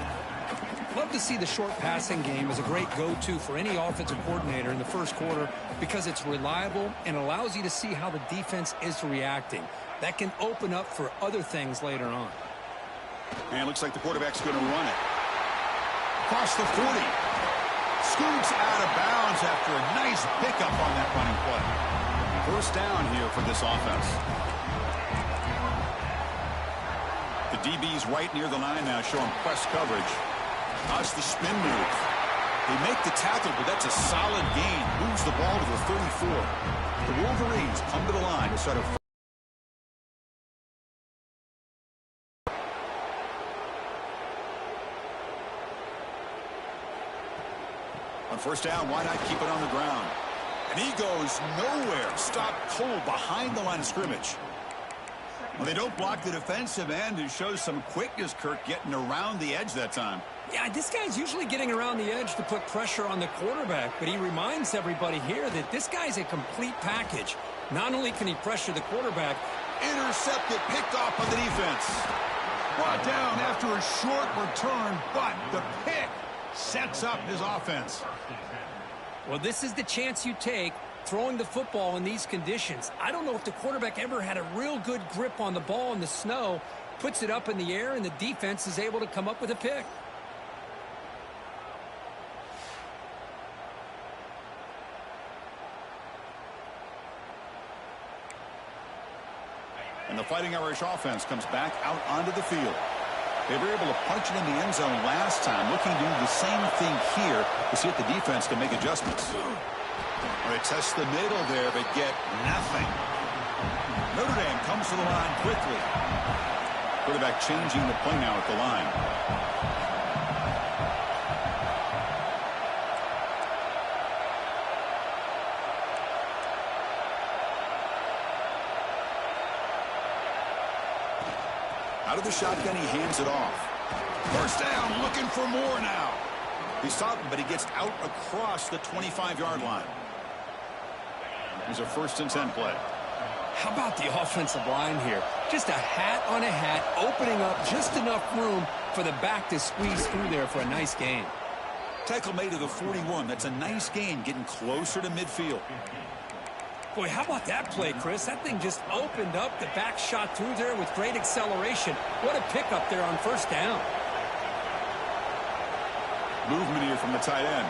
Love to see the short passing game as a great go-to for any offensive coordinator in the first quarter because it's reliable and allows you to see how the defense is reacting. That can open up for other things later on. And it looks like the quarterback's going to run it. Across the 40. Scoots out of bounds after a nice pickup on that running play. First down here for this offense. The DB's right near the line now showing press coverage. That's the spin move. They make the tackle, but that's a solid gain. Moves the ball to the 34. The Wolverines come to the line to start a on first down. Why not keep it on the ground? And he goes nowhere. Stop cold behind the line of scrimmage. Well, they don't block the defensive end, who shows some quickness, Kirk, getting around the edge that time. Yeah, this guy's usually getting around the edge to put pressure on the quarterback, but he reminds everybody here that this guy's a complete package. Not only can he pressure the quarterback, Intercepted, picked off by the defense. Brought down after a short return, but the pick sets up his offense. well, this is the chance you take throwing the football in these conditions. I don't know if the quarterback ever had a real good grip on the ball in the snow, puts it up in the air, and the defense is able to come up with a pick. And the Fighting Irish offense comes back out onto the field. They were able to punch it in the end zone last time, looking to do the same thing here to see if the defense can make adjustments. They test the middle there, but get nothing. Notre Dame comes to the line quickly. Quarterback changing the play now at the line. Out of the shotgun, he hands it off. First down, looking for more now. He stopped him, but he gets out across the 25-yard line. Here's a 1st and 10 play. How about the offensive line here? Just a hat on a hat, opening up just enough room for the back to squeeze through there for a nice gain. Tackle made to the 41. That's a nice gain, getting closer to midfield. Boy, how about that play, Chris? That thing just opened up. The back shot through there with great acceleration. What a pickup there on first down. Movement here from the tight end.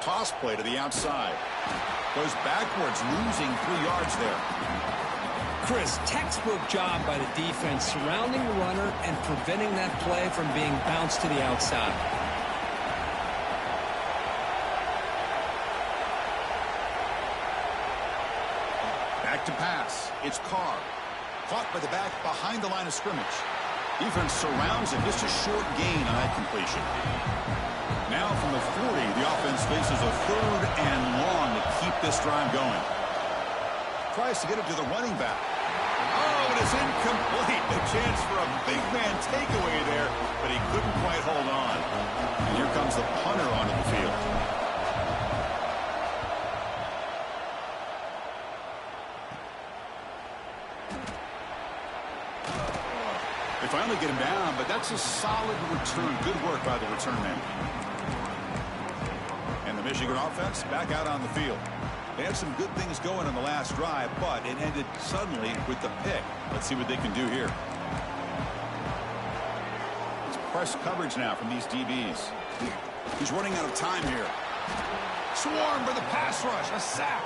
Toss play to the outside. Goes backwards, losing 3 yards there. Chris, textbook job by the defense surrounding the runner and preventing that play from being bounced to the outside. Back to pass. It's Carr. Caught by the back behind the line of scrimmage. Defense surrounds him. Just a short gain on that completion. Now from the 40, the offense faces a 3rd and long to keep this drive going. Tries to get it to the running back. Oh, it is incomplete. A chance for a big man takeaway there, but he couldn't quite hold on. And here comes the punter onto the field. They finally get him down, but that's a solid return. Good work by the return man. And the Michigan offense back out on the field. They had some good things going on the last drive, but it ended suddenly with the pick. Let's see what they can do here. It's press coverage now from these DBs. He's running out of time here. Swarm for the pass rush. A sack.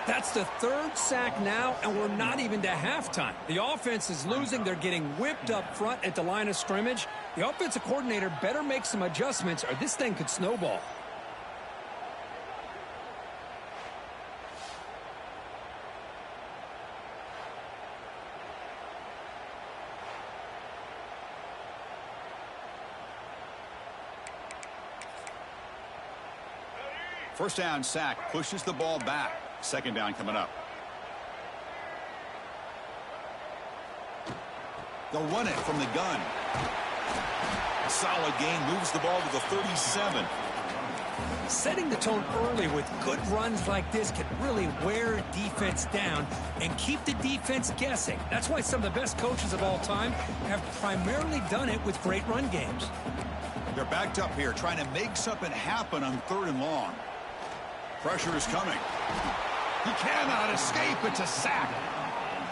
That's the 3rd sack now, and we're not even to halftime. The offense is losing. They're getting whipped up front at the line of scrimmage. The offensive coordinator better make some adjustments, or this thing could snowball. First down sack, pushes the ball back. 2nd down coming up. They'll run it from the gun. Solid gain, moves the ball to the 37. Setting the tone early with good runs like this can really wear a defense down and keep the defense guessing. That's why some of the best coaches of all time have primarily done it with great run games. They're backed up here, trying to make something happen on 3rd and long. Pressure is coming. He cannot escape. It's a sack.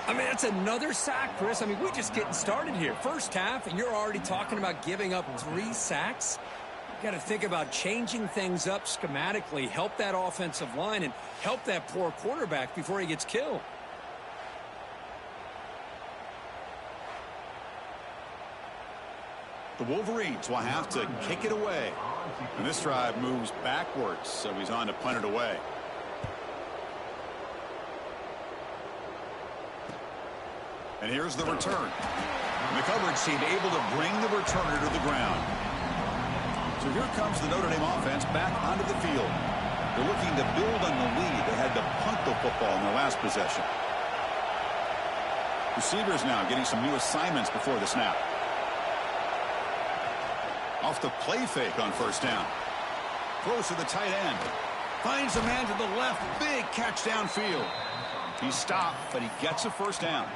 I mean, that's another sack, Chris. I mean, we're just getting started here. First half, and you're already talking about giving up 3 sacks? Got to think about changing things up schematically, help that offensive line, and help that poor quarterback before he gets killed. The Wolverines will have to kick it away. And this drive moves backwards, so he's on to punt it away. And here's the return. And the coverage team able to bring the returner to the ground. So here comes the Notre Dame offense back onto the field. They're looking to build on the lead. They had to punt the football in their last possession. Receivers now getting some new assignments before the snap. Off the play fake on 1st down. Throws to the tight end. Finds a man to the left. Big catch downfield. He stopped, but he gets a 1st down.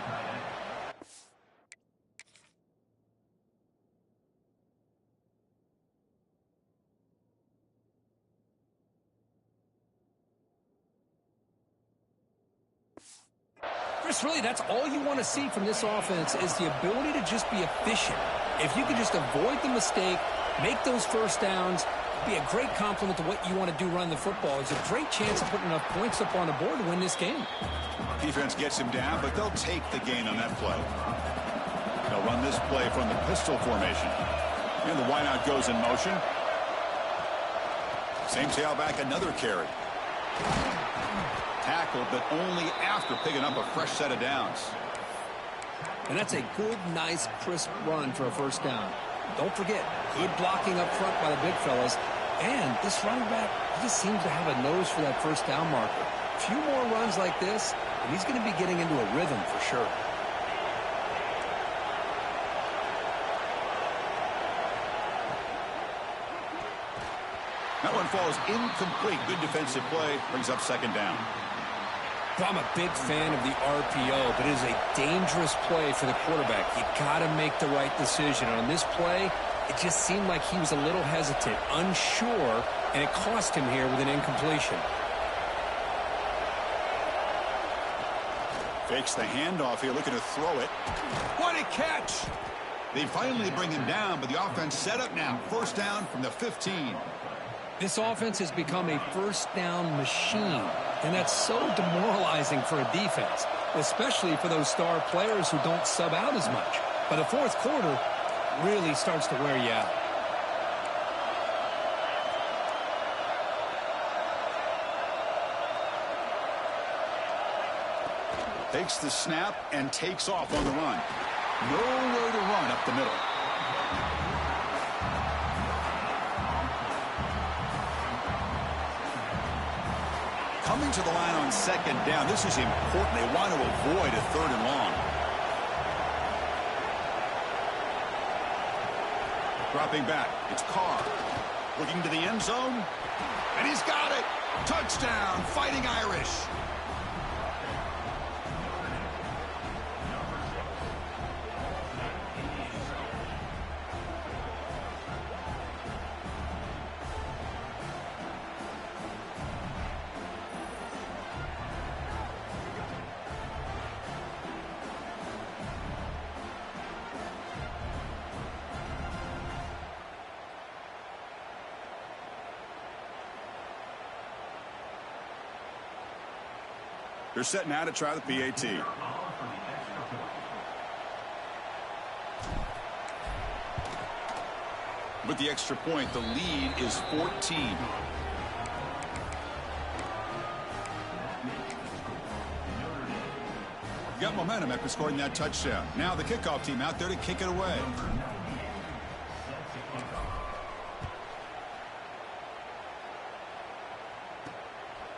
Chris, really, that's all you want to see from this offense is the ability to just be efficient. If you can just avoid the mistake, make those 1st downs, be a great compliment to what you want to do running the football. It's a great chance of putting enough points up on the board to win this game. Defense gets him down, but they'll take the gain on that play. They'll run this play from the pistol formation. And the wideout goes in motion. Same tailback, another carry. Tackled, but only after picking up a fresh set of downs. And that's a good, nice, crisp run for a 1st down. Don't forget, good blocking up front by the big fellas. And this running back, he just seems to have a nose for that 1st down marker. A few more runs like this, and he's going to be getting into a rhythm for sure. That one falls incomplete. Good defensive play. Brings up 2nd down. I'm a big fan of the RPO, but it is a dangerous play for the quarterback. You got to make the right decision. And on this play, it just seemed like he was a little hesitant, unsure, and it cost him here with an incompletion. Fakes the handoff here, looking to throw it. What a catch! They finally bring him down, but the offense set up now. 1st down from the 15. This offense has become a 1st down machine, and that's so demoralizing for a defense, especially for those star players who don't sub out as much. But the 4th quarter really starts to wear you out. Takes the snap and takes off on the run. Nowhere to run up the middle. Coming to the line on 2nd down. This is important. They want to avoid a 3rd and long. Dropping back. It's Carr. Looking to the end zone. And he's got it. Touchdown, Fighting Irish. They're set now to try the PAT. With the extra point, the lead is 14. Got momentum after scoring that touchdown. Now the kickoff team out there to kick it away.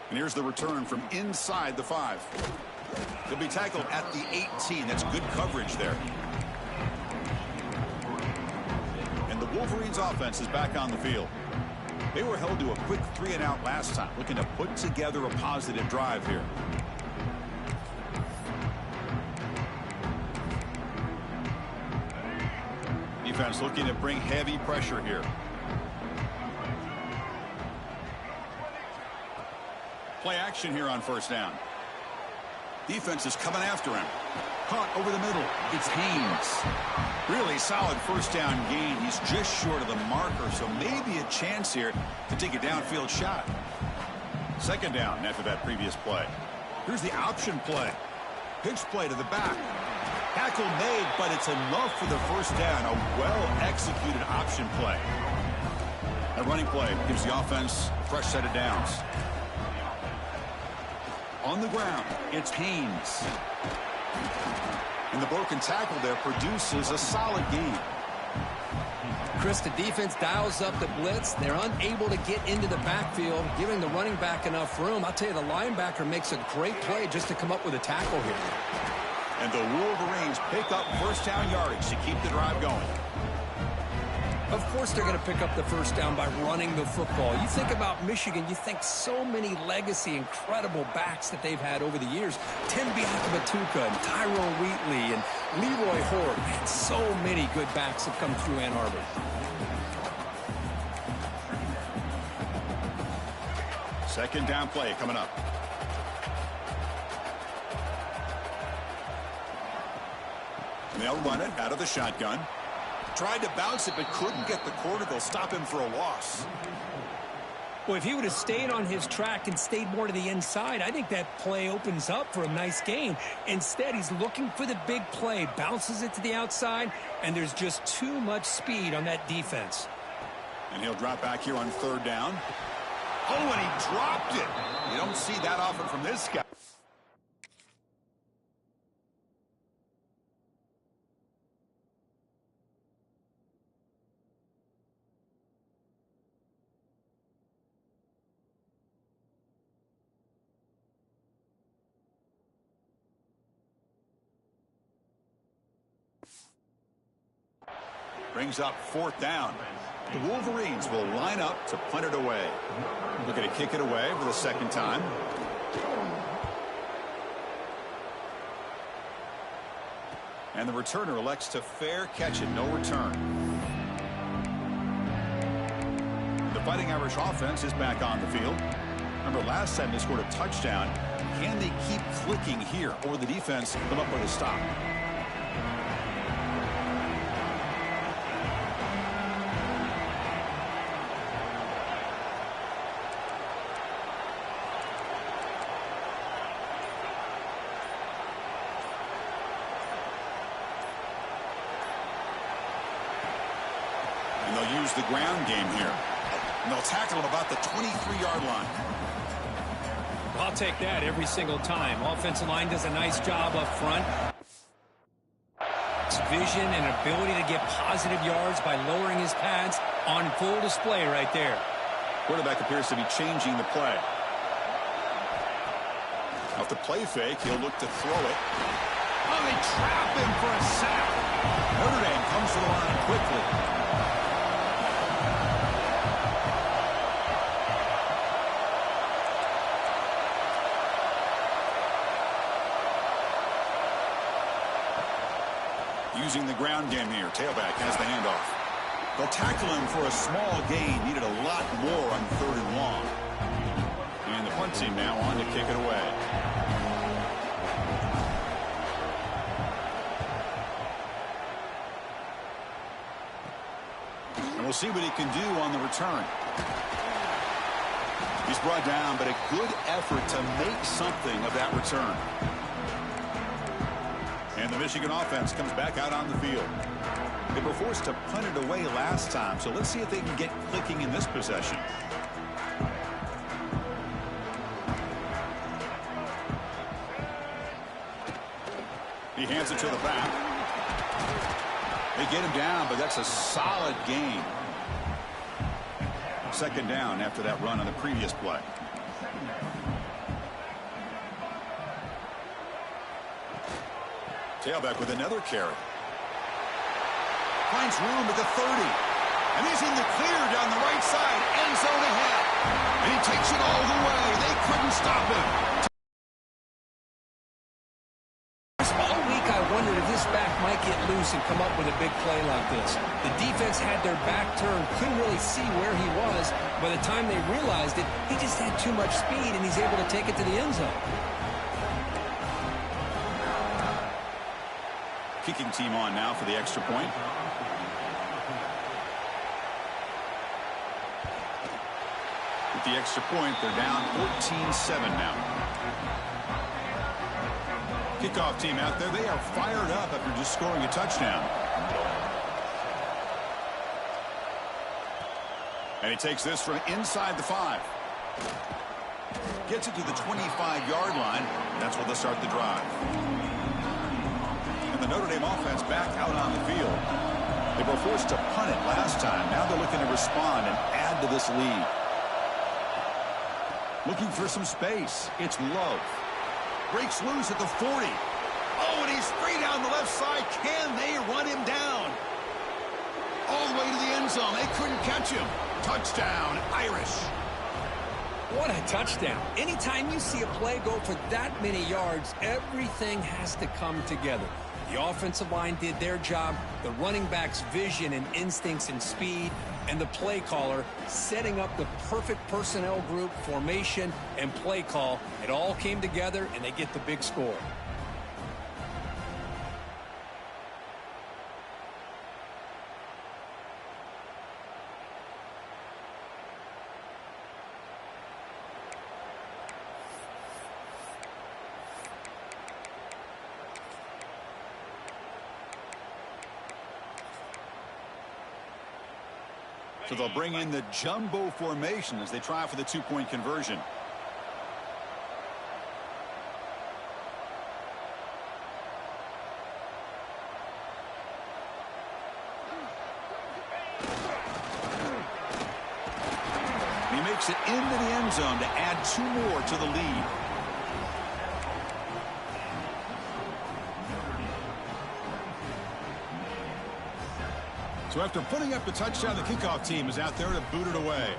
And here's the return from inside the 5. He'll be tackled at the 18. That's good coverage there. Wolverines offense is back on the field. They were held to a quick 3-and-out last time, looking to put together a positive drive here. Defense looking to bring heavy pressure here. Play action here on first down. Defense is coming after him. Caught over the middle. It's Haynes. Really solid first down gain. He's just short of the marker, so maybe a chance here to take a downfield shot. Second down after that previous play. Here's the option play. Pitch play to the back. Tackle made, but it's enough for the first down. A well-executed option play. A running play gives the offense a fresh set of downs. On the ground, it's Haynes. And the broken tackle there produces a solid gain. Chris, the defense dials up the blitz. They're unable to get into the backfield, giving the running back enough room. I'll tell you, the linebacker makes a great play just to come up with a tackle here. And the Wolverines pick up first down yardage to keep the drive going. Of course they're going to pick up the first down by running the football. You think about Michigan, you think so many legacy, incredible backs that they've had over the years. Tim Biakabatuka and Tyrone Wheatley and Leroy Hort. Man, so many good backs have come through Ann Arbor. Second down play coming up. And they'll run it out of the shotgun. Tried to bounce it, but couldn't get the corner. They'll stop him for a loss. Well, if he would have stayed on his track and stayed more to the inside, I think that play opens up for a nice gain. Instead, he's looking for the big play, bounces it to the outside, and there's just too much speed on that defense. And he'll drop back here on third down. Oh, and he dropped it. You don't see that often from this guy. Brings up fourth down. The Wolverines will line up to punt it away. We're going to kick it away for the second time. And the returner elects to fair catch it. No return. The Fighting Irish offense is back on the field. Remember, last time they scored a touchdown. Can they keep clicking here, or the defense come up with a stop? They'll use the ground game here. And they'll tackle him about the 23-yard line. I'll take that every single time. Offensive line does a nice job up front. His vision and ability to get positive yards by lowering his pads on full display right there. Quarterback appears to be changing the play. Off the play fake, he'll look to throw it. Oh, they trap him for a sack. Notre Dame comes to the line quickly. Using the ground game here. Tailback has the handoff. They'll tackle him for a small gain. Needed a lot more on third and long. And the punt team now on to kick it away. And we'll see what he can do on the return. He's brought down, but a good effort to make something of that return. And the Michigan offense comes back out on the field. They were forced to punt it away last time, so let's see if they can get clicking in this possession. He hands it to the back. They get him down, but that's a solid gain. Second down after that run on the previous play. Tailback with another carry. Finds room at the 30. And he's in the clear down the right side. End zone ahead. And he takes it all the way. They couldn't stop him. All week I wondered if this back might get loose and come up with a big play like this. The defense had their back turned, couldn't really see where he was. By the time they realized it, he just had too much speed, and he's able to take it to the end zone. Kicking team on now for the extra point. With the extra point, they're down 14-7 now. Kickoff team out there, they are fired up after just scoring a touchdown. And he takes this from inside the 5. Gets it to the 25-yard line. That's where they'll start the drive. And the Notre Dame offense back out on the field. They were forced to punt it last time. Now they're looking to respond and add to this lead. Looking for some space. It's Love. Breaks loose at the 40. Oh, and he's straight down the left side. Can they run him down? All the way to the end zone. They couldn't catch him. Touchdown, Irish. What a touchdown. Anytime you see a play go for that many yards, everything has to come together. The offensive line did their job, the running back's vision and instincts and speed, and the play caller setting up the perfect personnel group, formation, and play call. It all came together, and they get the big score. So they'll bring in the jumbo formation as they try for the two-point conversion. He makes it into the end zone to add 2 more to the lead. So after putting up the touchdown, the kickoff team is out there to boot it away.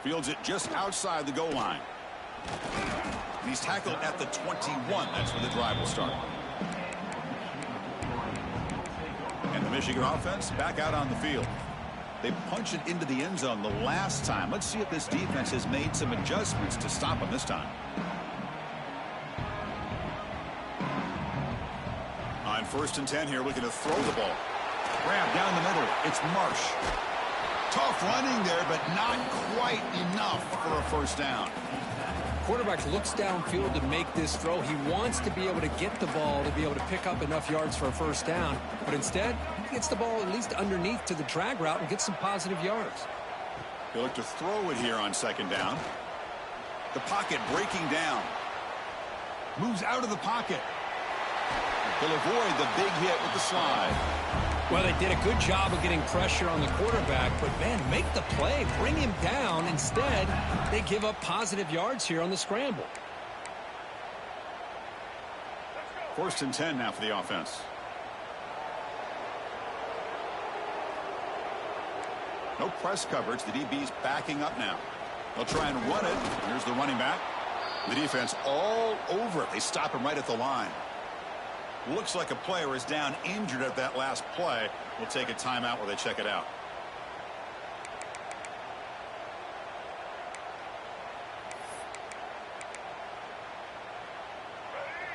Fields it just outside the goal line. And he's tackled at the 21. That's where the drive will start. And the Michigan offense back out on the field. They punched it into the end zone the last time. Let's see if this defense has made some adjustments to stop them this time. On 1st and 10 here, looking to throw the ball. Grab down the middle. It's Marsh. Tough running there, but not quite enough for a first down. Quarterback looks downfield to make this throw. He wants to be able to get the ball to be able to pick up enough yards for a first down. But instead, he gets the ball at least underneath to the drag route and gets some positive yards. He'll look to throw it here on 2nd down. The pocket breaking down. Moves out of the pocket. He'll avoid the big hit with the slide. Well, they did a good job of getting pressure on the quarterback, but, man, make the play, bring him down. Instead, they give up positive yards here on the scramble. 1st and 10 now for the offense. No press coverage. The DB's backing up now. They'll try and run it. Here's the running back. The defense all over it. They stop him right at the line. Looks like a player is down injured at that last play. We'll take a timeout while they check it out.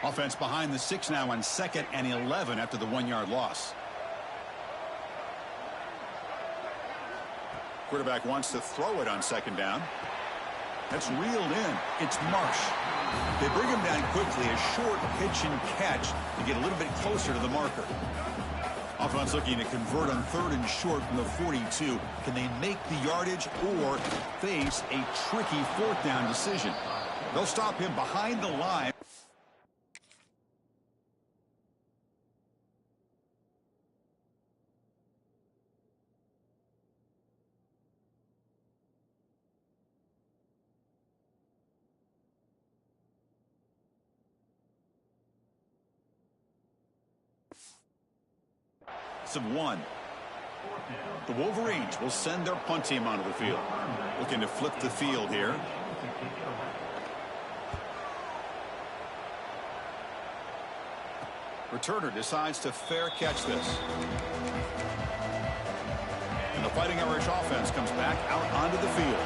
Offense behind the 6 now on 2nd and 11 after the 1-yard loss. Quarterback wants to throw it on 2nd down. That's reeled in. It's Marsh. They bring him down quickly, a short pitch and catch to get a little bit closer to the marker. Offense looking to convert on 3rd and short from the 42. Can they make the yardage or face a tricky 4th down decision? They'll stop him behind the line. loss of 1. The Wolverines will send their punt team onto the field. Looking to flip the field here. Returner decides to fair catch this. And the Fighting Irish offense comes back out onto the field.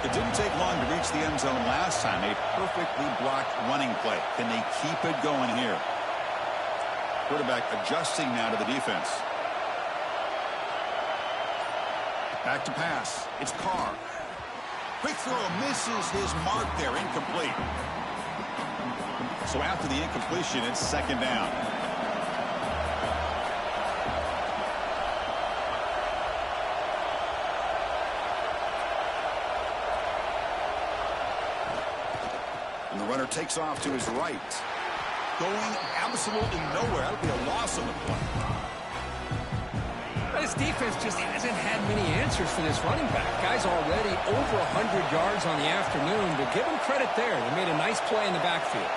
It didn't take long to reach the end zone last time. A perfectly blocked running play. Can they keep it going here? Quarterback adjusting now to the defense. Back to pass. It's Carr. Quick throw misses his mark there. Incomplete. So after the incompletion, it's second down. And the runner takes off to his right. Going absolutely nowhere. That'll be a loss on the play. This defense just hasn't had many answers for this running back. Guy's already over 100 yards on the afternoon, but give him credit there. They made a nice play in the backfield.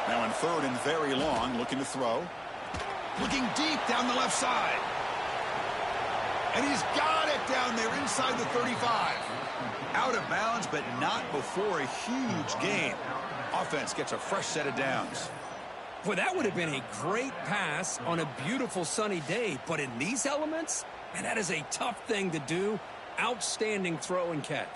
Now in third and very long, looking to throw. Looking deep down the left side. And he's got it down there inside the 35. Out of bounds, but not before a huge gain. Offense gets a fresh set of downs. Boy, that would have been a great pass on a beautiful sunny day, but in these elements, man, that is a tough thing to do. Outstanding throw and catch.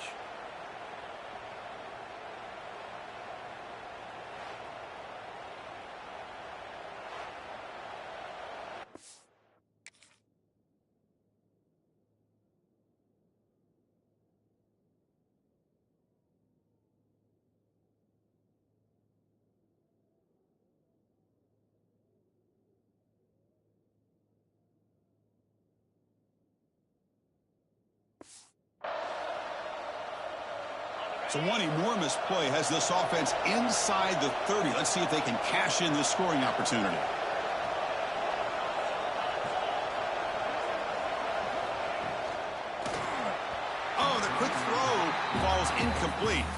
So one enormous play has this offense inside the 30. Let's see if they can cash in this scoring opportunity. Oh, the quick throw falls incomplete.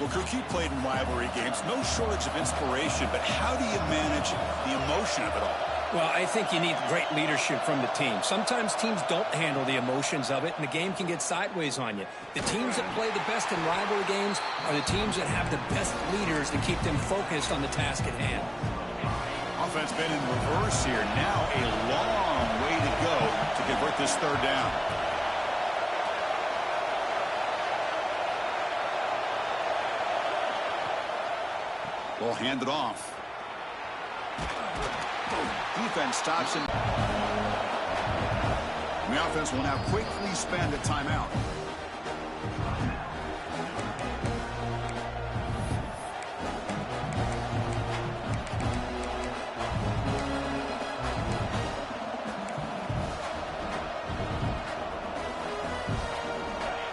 Well, Cook, you played in rivalry games. No shortage of inspiration, but how do you manage the emotion of it all? Well, I think you need great leadership from the team. Sometimes teams don't handle the emotions of it, and the game can get sideways on you. The teams that play the best in rivalry games are the teams that have the best leaders to keep them focused on the task at hand. Offense been in reverse here. Now a long way to go to convert this third down. Ball handed off. Defense stops him. And the offense will now quickly spend a timeout.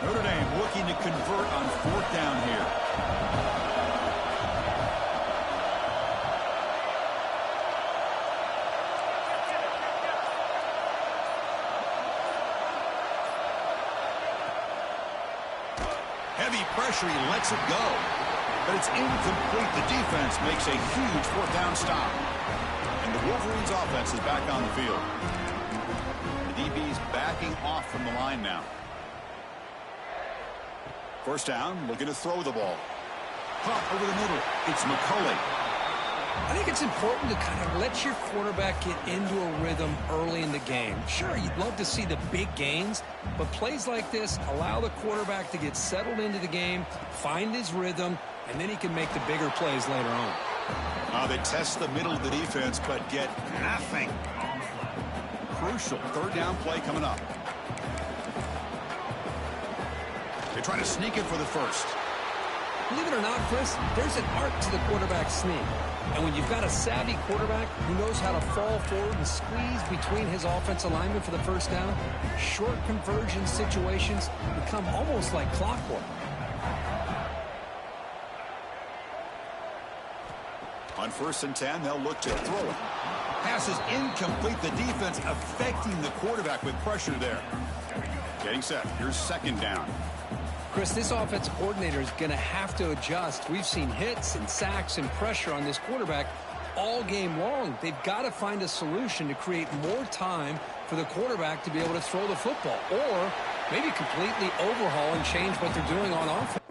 Notre Dame looking to convert on fourth down here. Heavy pressure, he lets it go. But it's incomplete. The defense makes a huge fourth down stop. And the Wolverines offense is back on the field. The DB's backing off from the line now. First down, looking to throw the ball. Pop over the middle. It's McCulley. I think it's important to kind of let your quarterback get into a rhythm early in the game. Sure, you'd love to see the big gains, but plays like this allow the quarterback to get settled into the game, find his rhythm, and then he can make the bigger plays later on. They test the middle of the defense, but get nothing. Crucial third down play coming up. They try to sneak it for the first. Believe it or not, Chris, there's an art to the quarterback sneak. And when you've got a savvy quarterback who knows how to fall forward and squeeze between his offensive linemen for the first down, short conversion situations become almost like clockwork. On 1st and 10, they'll look to throw it. Pass is incomplete. The defense affecting the quarterback with pressure there. Getting set. Here's second down. Chris, this offensive coordinator is going to have to adjust. We've seen hits and sacks and pressure on this quarterback all game long. They've got to find a solution to create more time for the quarterback to be able to throw the football, or maybe completely overhaul and change what they're doing on offense.